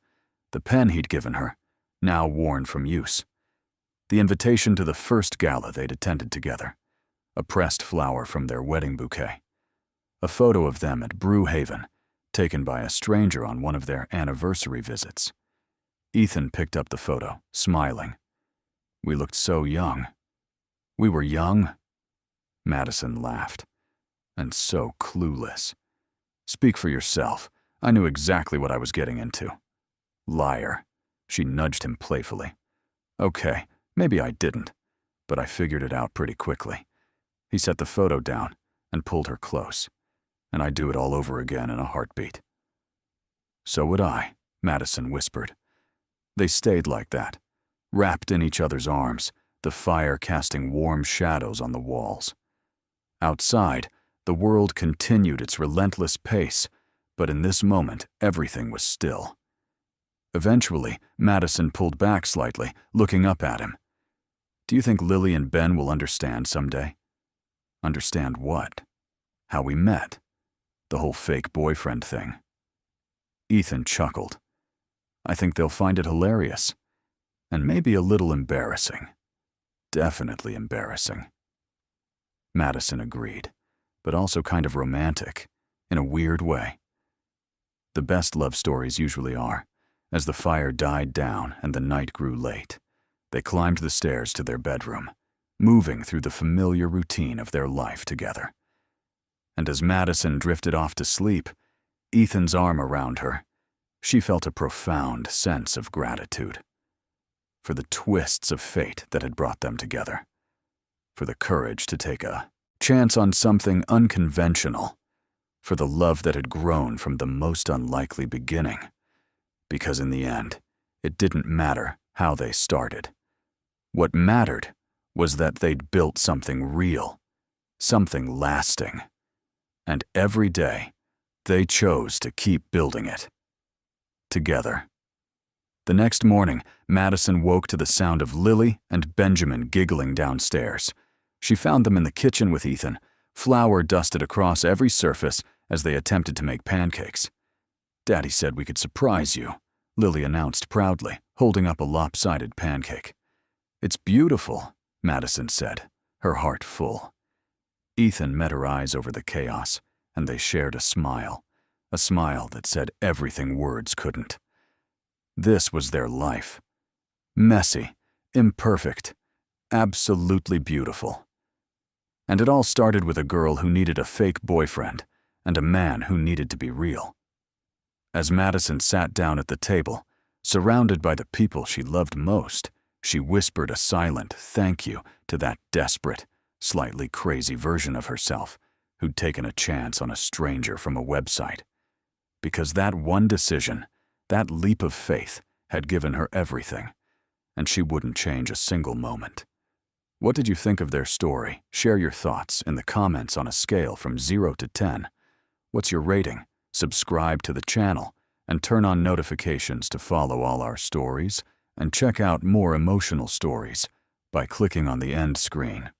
A: The pen he'd given her, now worn from use. The invitation to the first gala they'd attended together. A pressed flower from their wedding bouquet. A photo of them at Brewhaven, taken by a stranger on one of their anniversary visits. Ethan picked up the photo, smiling. "We looked so young." "We were young?" Madison laughed. "And so clueless. Speak for yourself. I knew exactly what I was getting into." "Liar." She nudged him playfully. "Okay, maybe I didn't, but I figured it out pretty quickly." He set the photo down and pulled her close. "And I'd do it all over again in a heartbeat." "So would I," Madison whispered. They stayed like that, wrapped in each other's arms, the fire casting warm shadows on the walls. Outside, the world continued its relentless pace, but in this moment, everything was still. Eventually, Madison pulled back slightly, looking up at him. "Do you think Lily and Ben will understand someday?" "Understand what?" "How we met. The whole fake boyfriend thing." Ethan chuckled. "I think they'll find it hilarious. And maybe a little embarrassing. Definitely embarrassing." Madison agreed, but also kind of romantic, in a weird way. The best love stories usually are. As the fire died down and the night grew late, they climbed the stairs to their bedroom, moving through the familiar routine of their life together. And as Madison drifted off to sleep, Ethan's arm around her, she felt a profound sense of gratitude. For the twists of fate that had brought them together. For the courage to take a chance on something unconventional. For the love that had grown from the most unlikely beginning. Because in the end, it didn't matter how they started. What mattered was that they'd built something real, something lasting. And every day, they chose to keep building it. Together. The next morning, Madison woke to the sound of Lily and Benjamin giggling downstairs. She found them in the kitchen with Ethan, flour dusted across every surface as they attempted to make pancakes. "Daddy said we could surprise you," Lily announced proudly, holding up a lopsided pancake. "It's beautiful," Madison said, her heart full. Ethan met her eyes over the chaos, and they shared a smile that said everything words couldn't. This was their life. Messy, imperfect, absolutely beautiful. And it all started with a girl who needed a fake boyfriend and a man who needed to be real. As Madison sat down at the table, surrounded by the people she loved most, she whispered a silent thank you to that desperate, slightly crazy version of herself who'd taken a chance on a stranger from a website. Because that one decision, that leap of faith, had given her everything, and she wouldn't change a single moment. What did you think of their story? Share your thoughts in the comments on a scale from 0 to 10. What's your rating? Subscribe to the channel and turn on notifications to follow all our stories and check out more emotional stories by clicking on the end screen.